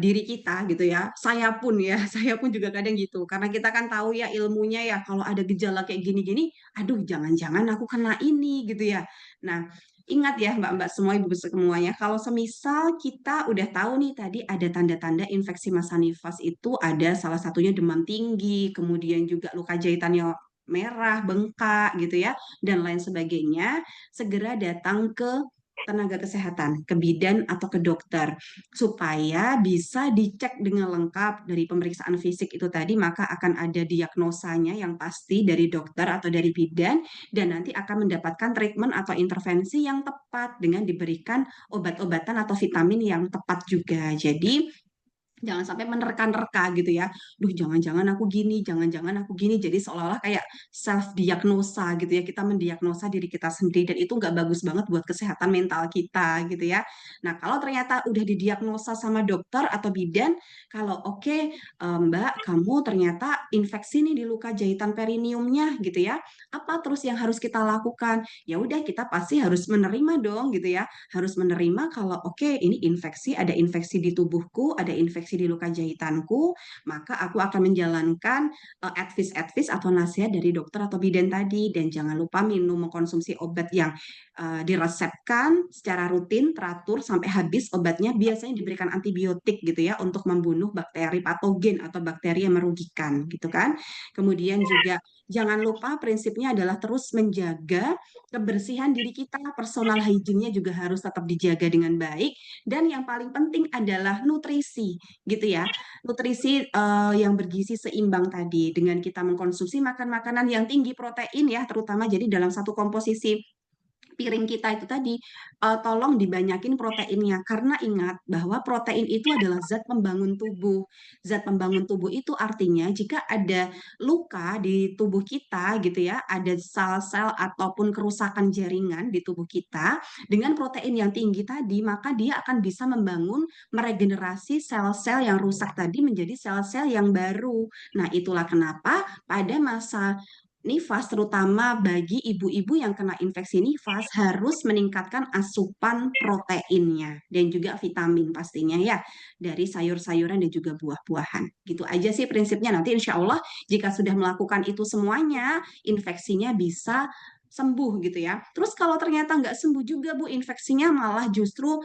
diri kita gitu ya. Saya pun ya, saya pun juga kadang gitu. Karena kita kan tahu ya ilmunya ya kalau ada gejala kayak gini-gini, aduh jangan-jangan aku kena ini gitu ya. Nah, ingat ya Mbak-mbak semua, ibu semuanya, kalau semisal kita udah tahu nih tadi ada tanda-tanda infeksi massa nifas itu ada salah satunya demam tinggi, kemudian juga luka jahitannya merah, bengkak gitu ya, dan lain sebagainya, segera datang ke tenaga kesehatan, ke bidan atau ke dokter supaya bisa dicek dengan lengkap dari pemeriksaan fisik itu tadi, maka akan ada diagnosanya yang pasti dari dokter atau dari bidan, dan nanti akan mendapatkan treatment atau intervensi yang tepat dengan diberikan obat-obatan atau vitamin yang tepat juga. Jadi jangan sampai menerka-nerka gitu ya. Duh, jangan-jangan aku gini, jangan-jangan aku gini. Jadi seolah-olah kayak self-diagnosa gitu ya. Kita mendiagnosa diri kita sendiri dan itu nggak bagus banget buat kesehatan mental kita gitu ya. Nah, kalau ternyata udah didiagnosa sama dokter atau bidan, kalau oke, Mbak, kamu ternyata infeksi nih di luka jahitan perineumnya gitu ya. Apa terus yang harus kita lakukan? Ya udah, kita pasti harus menerima dong gitu ya, harus menerima kalau oke ini infeksi, ada infeksi di tubuhku, ada infeksi di luka jahitanku, maka aku akan menjalankan advice atau nasihat dari dokter atau bidan tadi, dan jangan lupa minum mengkonsumsi obat yang diresepkan secara rutin, teratur sampai habis obatnya. Biasanya diberikan antibiotik gitu ya untuk membunuh bakteri patogen atau bakteri yang merugikan gitu kan. Kemudian juga jangan lupa prinsipnya adalah terus menjaga kebersihan diri kita, personal hygiene-nya juga harus tetap dijaga dengan baik. Dan yang paling penting adalah nutrisi, gitu ya. Nutrisi yang bergizi seimbang tadi dengan kita mengkonsumsi makan makanan yang tinggi protein ya, terutama jadi dalam satu komposisi piring kita itu tadi, tolong dibanyakin proteinnya karena ingat bahwa protein itu adalah zat pembangun tubuh. Zat pembangun tubuh itu artinya jika ada luka di tubuh kita gitu ya, ada sel-sel ataupun kerusakan jaringan di tubuh kita, dengan protein yang tinggi tadi, maka dia akan bisa membangun, meregenerasi sel-sel yang rusak tadi menjadi sel-sel yang baru. Nah, itulah kenapa pada masa nifas, terutama bagi ibu-ibu yang kena infeksi nifas, harus meningkatkan asupan proteinnya dan juga vitamin pastinya ya, dari sayur-sayuran dan juga buah-buahan. Gitu aja sih prinsipnya. Nanti insya Allah jika sudah melakukan itu semuanya, infeksinya bisa sembuh gitu ya. Terus kalau ternyata nggak sembuh juga Bu, infeksinya malah justru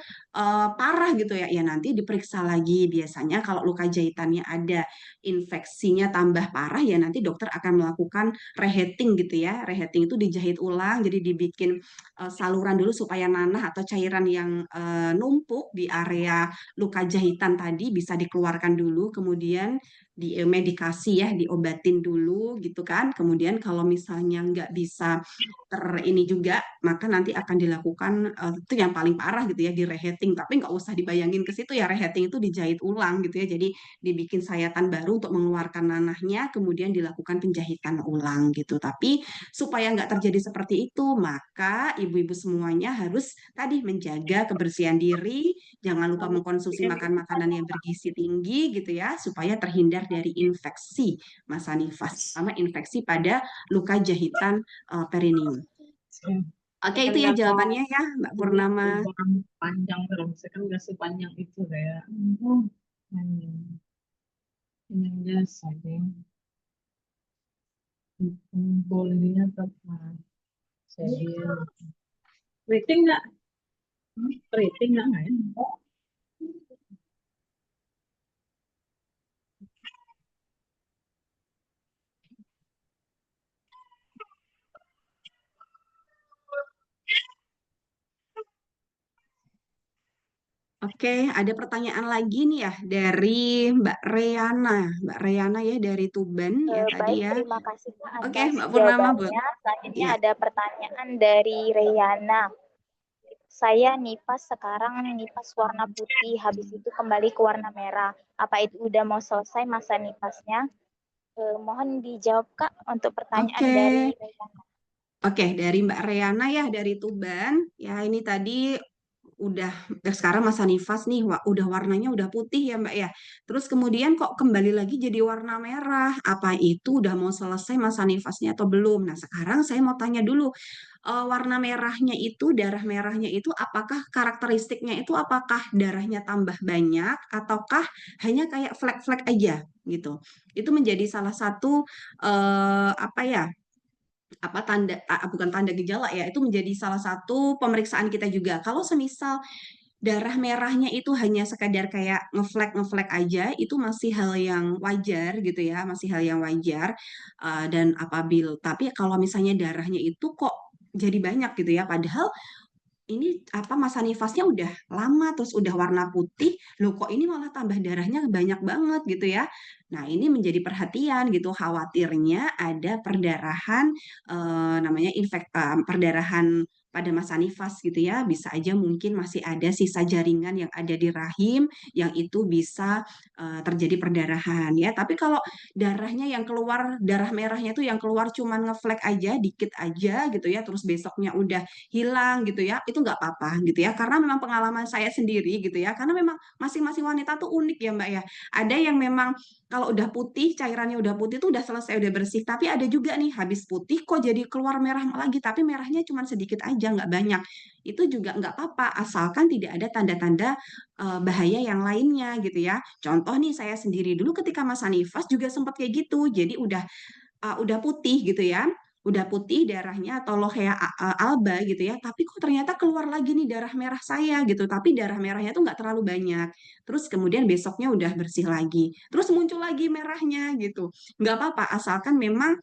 parah gitu ya, ya nanti diperiksa lagi. Biasanya kalau luka jahitannya ada infeksinya tambah parah, ya nanti dokter akan melakukan reheting gitu ya. Reheting itu dijahit ulang, jadi dibikin saluran dulu supaya nanah atau cairan yang numpuk di area luka jahitan tadi bisa dikeluarkan dulu, kemudian di medikasi ya, diobatin dulu gitu kan. Kemudian kalau misalnya nggak bisa ini juga, maka nanti akan dilakukan itu yang paling parah gitu ya, di reheting. Tapi nggak usah dibayangin ke situ ya, reheting itu dijahit ulang gitu ya. Jadi dibikin sayatan baru untuk mengeluarkan nanahnya, kemudian dilakukan penjahitan ulang gitu. Tapi supaya nggak terjadi seperti itu, maka ibu-ibu semuanya harus tadi menjaga kebersihan diri, jangan lupa mengkonsumsi makan makanan yang bergizi tinggi gitu ya, supaya terhindar dari infeksi massa nifas, sama infeksi pada luka jahitan perineum. Oke, Saya kan itu ya nggak tahu jawabannya ya, Mbak ini Purnama. perubahan panjang terus. Saya kan nggak sepanjang itu kayak yang biasa deh. Bolehnya tepat. Saya rating nggak? Rating nggak ya? Oke, ada pertanyaan lagi nih ya dari Mbak Reana. Mbak Reana ya dari Tuban ya tadi Baik, ya. terima kasih Kak Oke, atas Mbak Purnama, Bu. jawabannya. Selanjutnya Ya. ada pertanyaan dari Reyana. Saya nipas sekarang nipas warna putih, habis itu kembali ke warna merah. Apa itu udah mau selesai masa nipasnya? Mohon dijawab Kak untuk pertanyaan Oke. dari Reyana. Oke, dari Mbak Reana ya dari Tuban. Ya, ini tadi udah sekarang masa nifas nih, udah warnanya udah putih ya Mbak ya. Terus kemudian kok kembali lagi jadi warna merah. Apa itu udah mau selesai masa nifasnya atau belum? Nah, sekarang saya mau tanya dulu, warna merahnya itu, darah merahnya itu apakah karakteristiknya itu apakah darahnya tambah banyak ataukah hanya kayak flek-flek aja gitu. Itu menjadi salah satu apa ya? Apa tanda bukan tanda gejala ya, itu menjadi salah satu pemeriksaan kita juga. Kalau semisal darah merahnya itu hanya sekadar kayak ngeflek-ngeflek aja, itu masih hal yang wajar gitu ya, masih hal yang wajar. Dan apabila tapi kalau misalnya darahnya itu kok jadi banyak gitu ya, padahal ini apa masa nifasnya udah lama terus udah warna putih, loh kok ini malah tambah darahnya banyak banget gitu ya. Nah, ini menjadi perhatian gitu, khawatirnya ada perdarahan namanya perdarahan pada masa nifas gitu ya. Bisa aja mungkin masih ada sisa jaringan yang ada di rahim yang itu bisa terjadi perdarahan ya. Tapi kalau darahnya yang keluar, darah merahnya itu yang keluar cuman ngeflek aja, dikit aja gitu ya, terus besoknya udah hilang gitu ya, itu nggak apa-apa gitu ya. Karena memang pengalaman saya sendiri gitu ya, karena memang masing-masing wanita tuh unik ya Mbak ya. Ada yang memang kalau udah putih, cairannya udah putih tuh udah selesai, udah bersih. Tapi ada juga nih habis putih kok jadi keluar merah lagi, tapi merahnya cuma sedikit aja, nggak banyak. Itu juga nggak apa-apa, asalkan tidak ada tanda-tanda bahaya yang lainnya gitu ya. Contoh nih saya sendiri dulu ketika masa nifas juga sempat kayak gitu. Jadi udah putih gitu ya, udah putih darahnya atau lohea alba gitu ya, tapi kok ternyata keluar lagi nih darah merah saya gitu, tapi darah merahnya tuh nggak terlalu banyak. Terus kemudian besoknya udah bersih lagi, terus muncul lagi merahnya gitu. Nggak apa-apa, asalkan memang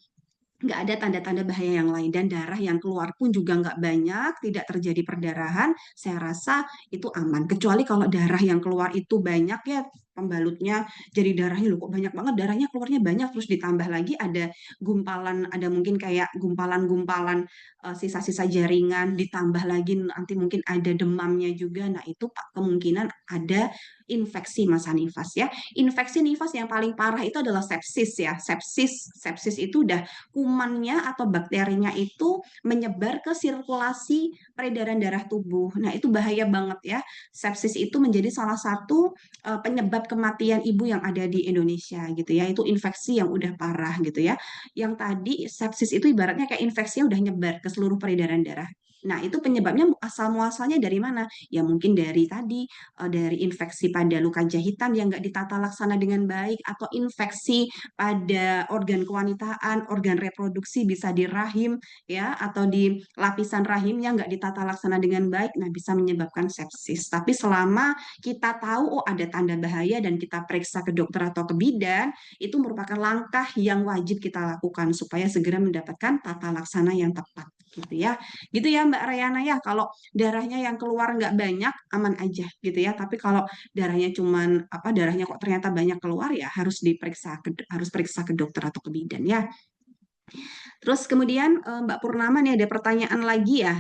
nggak ada tanda-tanda bahaya yang lain dan darah yang keluar pun juga nggak banyak, tidak terjadi perdarahan, saya rasa itu aman. Kecuali kalau darah yang keluar itu banyak ya, pembalutnya jadi darahnya loh kok banyak banget, darahnya keluarnya banyak, terus ditambah lagi ada gumpalan, ada mungkin kayak gumpalan-gumpalan sisa-sisa jaringan, ditambah lagi nanti mungkin ada demamnya juga, nah itu kemungkinan ada infeksi masa nifas ya. Infeksi nifas yang paling parah itu adalah sepsis ya. Sepsis itu udah kumannya atau bakterinya itu menyebar ke sirkulasi peredaran darah tubuh. Nah, itu bahaya banget ya. Sepsis itu menjadi salah satu penyebab kematian ibu yang ada di Indonesia gitu ya. Itu infeksi yang udah parah gitu ya. Yang tadi sepsis itu ibaratnya kayak infeksinya udah nyebar ke seluruh peredaran darah. Nah, itu penyebabnya asal muasalnya dari mana? Ya mungkin dari tadi dari infeksi pada luka jahitan yang nggak ditata laksana dengan baik atau infeksi pada organ kewanitaan, organ reproduksi bisa di rahim ya atau di lapisan rahimnya nggak ditata laksana dengan baik, nah bisa menyebabkan sepsis. Tapi selama kita tahu oh ada tanda bahaya dan kita periksa ke dokter atau ke bidan, itu merupakan langkah yang wajib kita lakukan supaya segera mendapatkan tata laksana yang tepat gitu ya. Gitu ya Mbak Rayana ya, kalau darahnya yang keluar nggak banyak aman aja gitu ya. Tapi kalau darahnya cuman apa darahnya kok ternyata banyak keluar ya harus periksa ke dokter atau ke bidan ya. Terus kemudian Mbak Purnama nih ada pertanyaan lagi ya.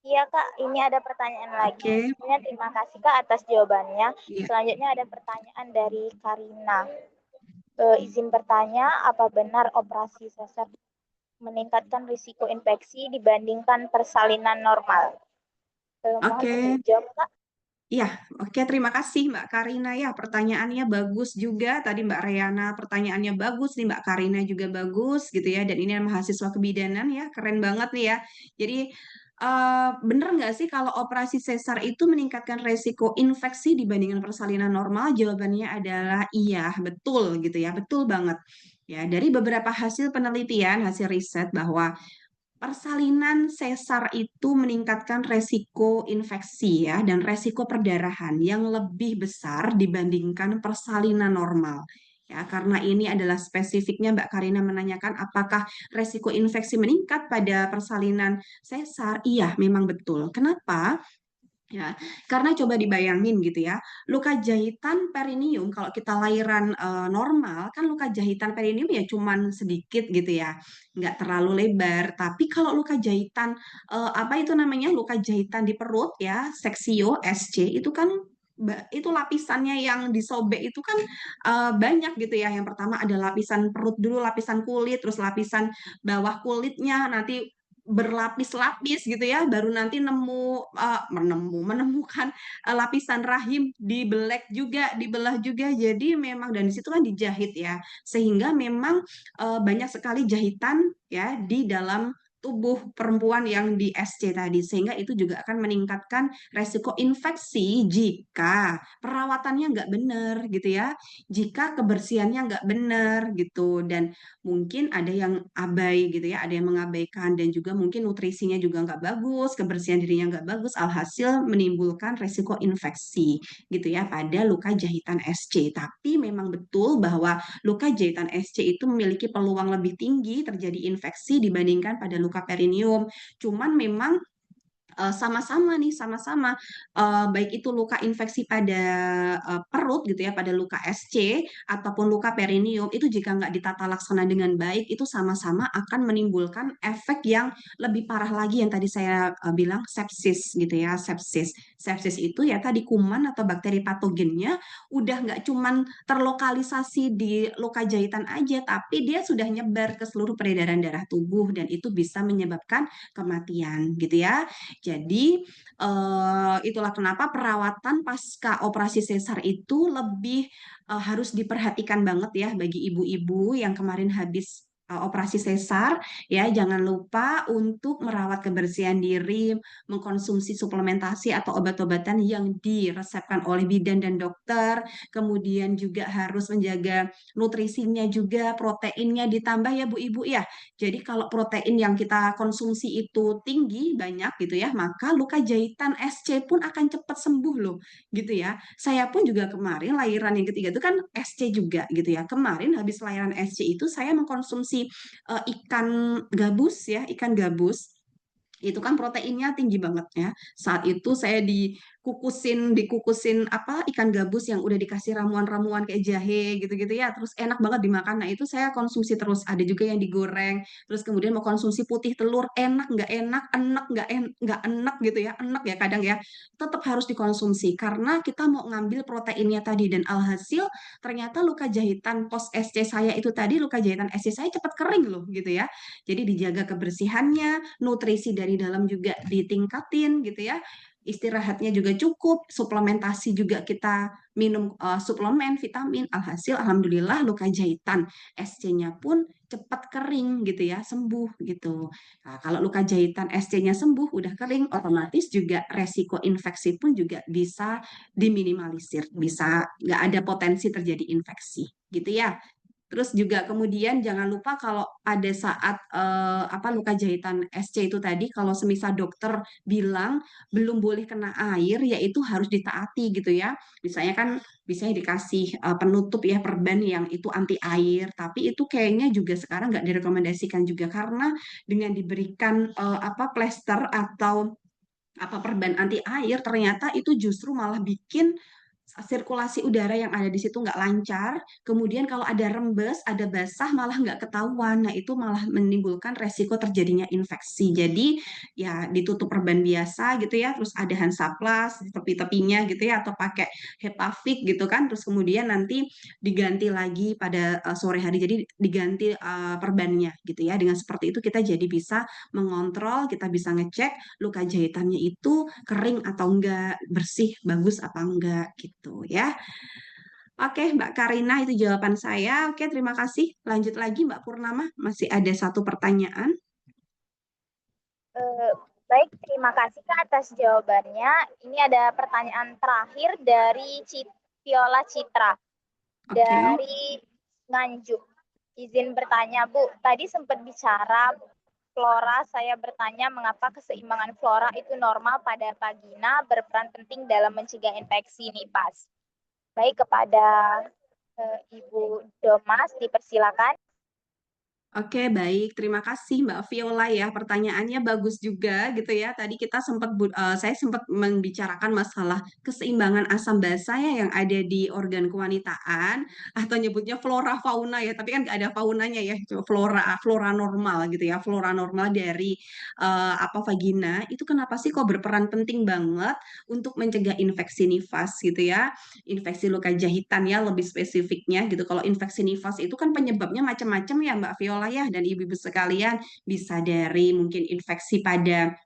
Iya Kak, ini ada pertanyaan lagi. Oke. Sebelumnya terima kasih Kak atas jawabannya. Iya. Selanjutnya ada pertanyaan dari Karina. Izin bertanya, apa benar operasi sesar meningkatkan risiko infeksi dibandingkan persalinan normal? Mohon Oke. dijawab Kak. Iya, oke, terima kasih Mbak Karina ya. Pertanyaannya bagus juga. Tadi Mbak Rayana pertanyaannya bagus nih, Mbak Karina juga bagus gitu ya. Dan ini mahasiswa kebidanan ya, keren banget nih ya. Jadi bener nggak sih kalau operasi sesar itu meningkatkan resiko infeksi dibandingkan persalinan normal? Jawabannya adalah iya, betul gitu ya, betul banget. Ya, dari beberapa hasil penelitian, hasil riset bahwa persalinan sesar itu meningkatkan resiko infeksi ya dan resiko perdarahan yang lebih besar dibandingkan persalinan normal. Ya, karena ini adalah spesifiknya Mbak Karina menanyakan apakah resiko infeksi meningkat pada persalinan sesar? Iya, memang betul. Kenapa? Ya, karena coba dibayangin gitu ya, luka jahitan perineum kalau kita lahiran normal kan luka jahitan perineum ya cuman sedikit gitu ya, nggak terlalu lebar. Tapi kalau luka jahitan apa itu namanya luka jahitan di perut ya, seksio SC itu kan itu lapisannya yang disobek itu kan banyak gitu ya. Yang pertama ada lapisan perut dulu, lapisan kulit, terus lapisan bawah kulitnya, nanti berlapis-lapis gitu ya, baru nanti menemukan lapisan rahim dibelah juga. Jadi memang dan di situ kan dijahit ya, sehingga memang banyak sekali jahitan ya di dalam tubuh perempuan yang di SC tadi, sehingga itu juga akan meningkatkan resiko infeksi jika perawatannya nggak benar gitu ya, jika kebersihannya nggak benar gitu, dan mungkin ada yang abai gitu ya, ada yang mengabaikan, dan juga mungkin nutrisinya juga nggak bagus, kebersihan dirinya nggak bagus, alhasil menimbulkan resiko infeksi gitu ya pada luka jahitan SC. Tapi memang betul bahwa luka jahitan SC itu memiliki peluang lebih tinggi terjadi infeksi dibandingkan pada luka perineum. Cuman memang sama-sama nih, sama-sama baik itu luka infeksi pada perut gitu ya, pada luka SC ataupun luka perineum, itu jika nggak ditata laksana dengan baik, itu sama-sama akan menimbulkan efek yang lebih parah lagi yang tadi saya bilang sepsis gitu ya, sepsis. Sepsis itu ya tadi kuman atau bakteri patogennya udah nggak cuman terlokalisasi di luka jahitan aja, tapi dia sudah nyebar ke seluruh peredaran darah tubuh dan itu bisa menyebabkan kematian gitu ya. Jadi, itulah kenapa perawatan pasca operasi sesar itu lebih harus diperhatikan banget ya bagi ibu-ibu yang kemarin habis operasi sesar ya, jangan lupa untuk merawat kebersihan diri, mengkonsumsi suplementasi atau obat-obatan yang diresepkan oleh bidan dan dokter, kemudian juga harus menjaga nutrisinya juga, proteinnya ditambah ya Bu Ibu ya. Jadi kalau protein yang kita konsumsi itu tinggi, banyak gitu ya, maka luka jahitan SC pun akan cepat sembuh loh, gitu ya. Saya pun juga kemarin lahiran yang ketiga itu kan SC juga gitu ya. Kemarin habis lahiran SC itu saya mengkonsumsi ikan gabus ya, ikan gabus itu kan proteinnya tinggi banget ya. Saat itu saya dikukusin apa ikan gabus yang udah dikasih ramuan-ramuan kayak jahe gitu-gitu ya. Terus enak banget dimakan. Nah, itu saya konsumsi terus. Ada juga yang digoreng. Terus kemudian mau konsumsi putih telur, enak nggak enak gitu ya. Enak ya kadang ya. Tetap harus dikonsumsi karena kita mau ngambil proteinnya tadi dan alhasil ternyata luka jahitan post SC saya itu tadi luka jahitan SC saya cepat kering loh gitu ya. Jadi dijaga kebersihannya, nutrisi dari dalam juga ditingkatin gitu ya. Istirahatnya juga cukup, suplementasi juga kita minum suplemen vitamin. Alhasil alhamdulillah luka jahitan SC-nya pun cepat kering gitu ya, sembuh gitu. Nah, kalau luka jahitan SC-nya sembuh, udah kering, otomatis juga resiko infeksi pun juga bisa diminimalisir, bisa nggak ada potensi terjadi infeksi gitu ya. Terus juga kemudian jangan lupa kalau ada saat apa luka jahitan SC itu tadi, kalau semisal dokter bilang belum boleh kena air, yaitu harus ditaati gitu ya. Misalnya kan biasanya dikasih penutup ya perban yang itu anti air, tapi itu kayaknya juga sekarang nggak direkomendasikan juga karena dengan diberikan apa plester atau apa perban anti air, ternyata itu justru malah bikin sirkulasi udara yang ada di situ nggak lancar. Kemudian kalau ada rembes, ada basah, malah nggak ketahuan. Nah, itu malah menimbulkan resiko terjadinya infeksi. Jadi, ya ditutup perban biasa gitu ya, terus ada Hansaplast di tepi-tepinya gitu ya, atau pakai Hepafik gitu kan. Terus kemudian nanti diganti lagi pada sore hari. Jadi diganti perbannya gitu ya. Dengan seperti itu kita jadi bisa mengontrol, kita bisa ngecek luka jahitannya itu kering atau enggak, bersih, bagus apa enggak gitu ya. Oke, Mbak Karina itu jawaban saya. Oke, terima kasih. Lanjut lagi Mbak Purnama, masih ada satu pertanyaan. Baik, terima kasih Kak atas jawabannya. Ini ada pertanyaan terakhir dari Viola Citra Oke. dari Nganjuk. Izin bertanya Bu, tadi sempat bicara flora, saya bertanya mengapa keseimbangan flora itu normal pada vagina berperan penting dalam mencegah infeksi nifas. Baik, kepada Ibu Domas, dipersilakan. Oke, baik. Terima kasih Mbak Viola ya. Pertanyaannya bagus juga gitu ya. Tadi kita saya sempat membicarakan masalah keseimbangan asam basa ya yang ada di organ kewanitaan atau nyebutnya flora fauna ya. Tapi kan nggak ada faunanya ya. Cuma flora normal gitu ya. Flora normal dari apa vagina itu kenapa sih kok berperan penting banget untuk mencegah infeksi nifas gitu ya. Infeksi luka jahitan ya lebih spesifiknya gitu. Kalau infeksi nifas itu kan penyebabnya macam-macam ya Mbak Viola Viola ya dan ibu-ibu sekalian, bisa dari mungkin infeksi pada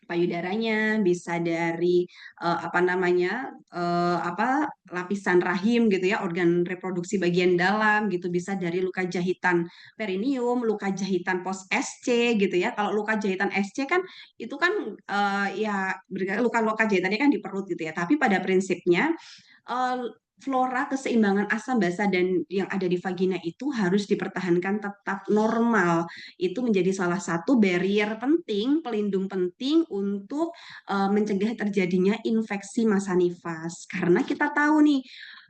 payudaranya, bisa dari apa namanya apa lapisan rahim gitu ya, organ reproduksi bagian dalam gitu, bisa dari luka jahitan perineum, luka jahitan pos SC gitu ya. Kalau luka jahitan SC kan itu kan ya luka-luka jahitannya kan di perut gitu ya. Tapi pada prinsipnya eh, flora keseimbangan asam basa dan yang ada di vagina itu harus dipertahankan tetap normal. Itu menjadi salah satu barrier penting, pelindung penting untuk mencegah terjadinya infeksi masa nifas. Karena kita tahu nih,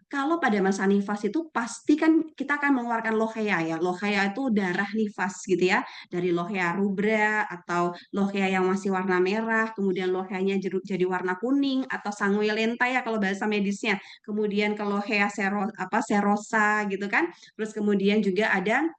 kalau pada masa nifas itu pasti kan kita akan mengeluarkan lohea ya. Lohea itu darah nifas gitu ya. Dari lohea rubra atau lohea yang masih warna merah, kemudian loheanya jadi warna kuning atau sanguinolenta ya kalau bahasa medisnya. Kemudian ke lohea serosa gitu kan. Terus kemudian juga ada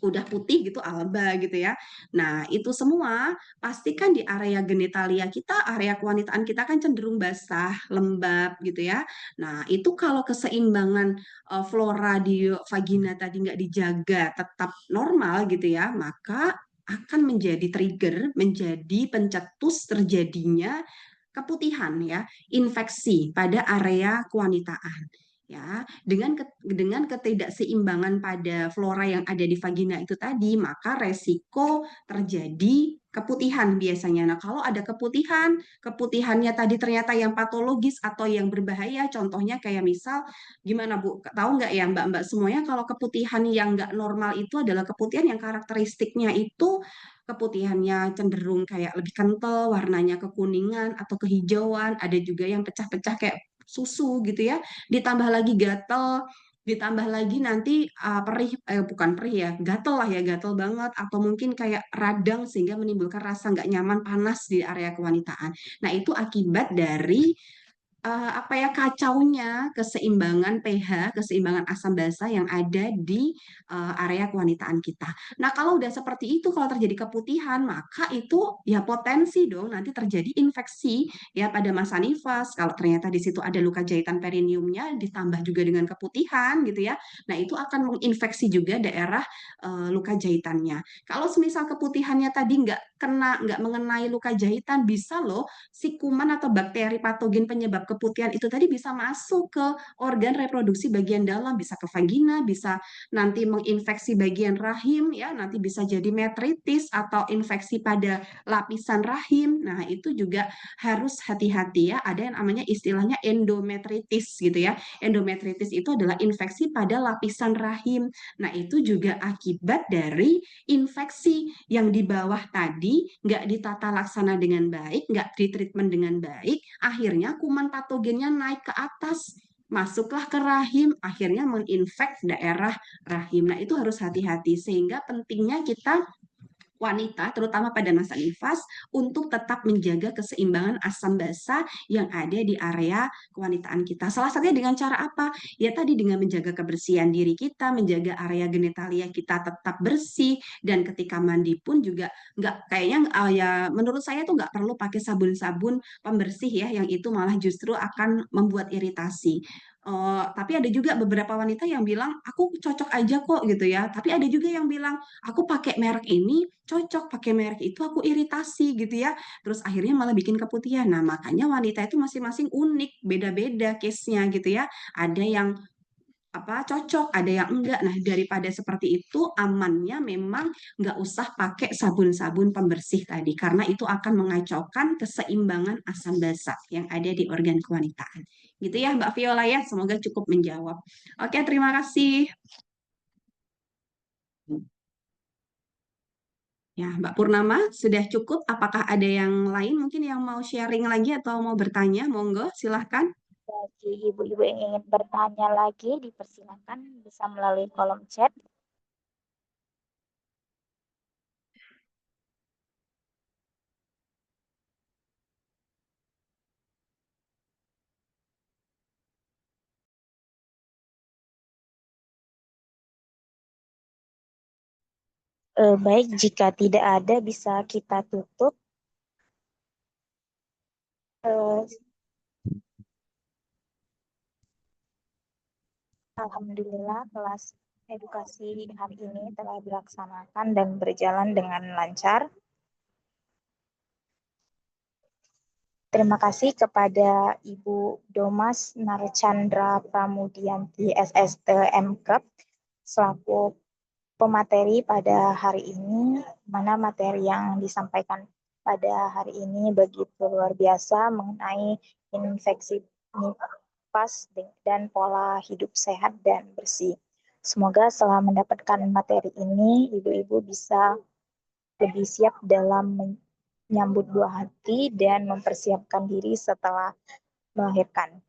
udah putih gitu alba gitu ya. Nah, itu semua pastikan di area genitalia kita, area kewanitaan kita kan cenderung basah, lembab gitu ya. Nah, itu kalau keseimbangan flora di vagina tadi nggak dijaga tetap normal gitu ya, maka akan menjadi trigger, menjadi pencetus terjadinya keputihan ya, infeksi pada area kewanitaan. Ya, dengan ketidakseimbangan pada flora yang ada di vagina itu tadi, maka resiko terjadi keputihan biasanya. Nah, kalau ada keputihan, keputihannya tadi ternyata yang patologis atau yang berbahaya, contohnya kayak misal, gimana Bu? Tahu nggak ya Mbak-Mbak semuanya kalau keputihan yang nggak normal itu adalah keputihan yang karakteristiknya itu keputihannya cenderung kayak lebih kental, warnanya kekuningan atau kehijauan, ada juga yang pecah-pecah kayak susu gitu ya, ditambah lagi gatel, ditambah lagi nanti perih, bukan perih ya, gatel lah ya, gatel banget, atau mungkin kayak radang sehingga menimbulkan rasa nggak nyaman panas di area kewanitaan. Nah, itu akibat dari apa ya kacaunya keseimbangan pH, keseimbangan asam basa yang ada di area kewanitaan kita. Nah, kalau udah seperti itu, kalau terjadi keputihan, maka itu ya potensi dong nanti terjadi infeksi ya pada masa nifas. Kalau ternyata di situ ada luka jahitan perineumnya, ditambah juga dengan keputihan gitu ya. Nah, itu akan menginfeksi juga daerah luka jahitannya. Kalau semisal keputihannya tadi nggak mengenai luka jahitan, bisa loh si kuman atau bakteri patogen penyebab keputihan itu tadi bisa masuk ke organ reproduksi bagian dalam, bisa ke vagina, bisa nanti menginfeksi bagian rahim, ya nanti bisa jadi metritis atau infeksi pada lapisan rahim. Nah, itu juga harus hati-hati ya. Ada yang namanya istilahnya endometritis gitu ya. Endometritis itu adalah infeksi pada lapisan rahim. Nah, itu juga akibat dari infeksi yang di bawah tadi nggak ditata laksana dengan baik, nggak ditreatment dengan baik, akhirnya kuman patogennya naik ke atas, masuklah ke rahim, akhirnya menginfek daerah rahim. Nah, itu harus hati-hati, sehingga pentingnya kita wanita, terutama pada masa nifas, untuk tetap menjaga keseimbangan asam basa yang ada di area kewanitaan kita. Salah satunya dengan cara apa? Ya tadi dengan menjaga kebersihan diri kita, menjaga area genitalia kita tetap bersih, dan ketika mandi pun juga nggak kayaknya ya menurut saya tuh nggak perlu pakai sabun-sabun pembersih ya, yang itu malah justru akan membuat iritasi. Tapi ada juga beberapa wanita yang bilang aku cocok aja kok gitu ya. Tapi ada juga yang bilang aku pakai merek ini cocok, pakai merek itu aku iritasi gitu ya. Terus akhirnya malah bikin keputihan. Nah, makanya wanita itu masing-masing unik, beda-beda case-nya gitu ya. Ada yang apa cocok, ada yang enggak. Nah, daripada seperti itu, amannya memang nggak usah pakai sabun-sabun pembersih tadi, karena itu akan mengacaukan keseimbangan asam basa yang ada di organ kewanitaan. Gitu ya, Mbak Viola ya. Semoga cukup menjawab. Oke, terima kasih. Ya, Mbak Purnama, sudah cukup. Apakah ada yang lain mungkin yang mau sharing lagi atau mau bertanya? Monggo, silahkan. Bagi ibu-ibu yang ingin bertanya lagi, dipersilakan bisa melalui kolom chat. Baik, jika tidak ada bisa kita tutup. Eh, Alhamdulillah kelas edukasi hari ini telah dilaksanakan dan berjalan dengan lancar. Terima kasih kepada Ibu Domas Narchandra Pramudianti SST MKep selaku pemateri pada hari ini, mana materi yang disampaikan pada hari ini begitu luar biasa mengenai infeksi nifas dan pola hidup sehat dan bersih. Semoga setelah mendapatkan materi ini, ibu-ibu bisa lebih siap dalam menyambut buah hati dan mempersiapkan diri setelah melahirkan.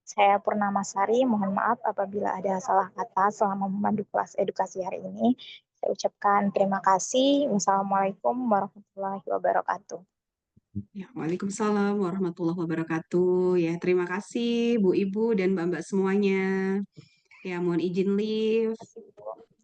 Saya Purnamasari, mohon maaf apabila ada salah kata selama memandu kelas edukasi hari ini. Saya ucapkan terima kasih. Wassalamualaikum warahmatullahi wabarakatuh. Ya, Waalaikumsalam warahmatullahi wabarakatuh. Ya, terima kasih Bu Ibu dan Mbak-mbak semuanya. Ya, mohon izin live. Terima kasih, Bu.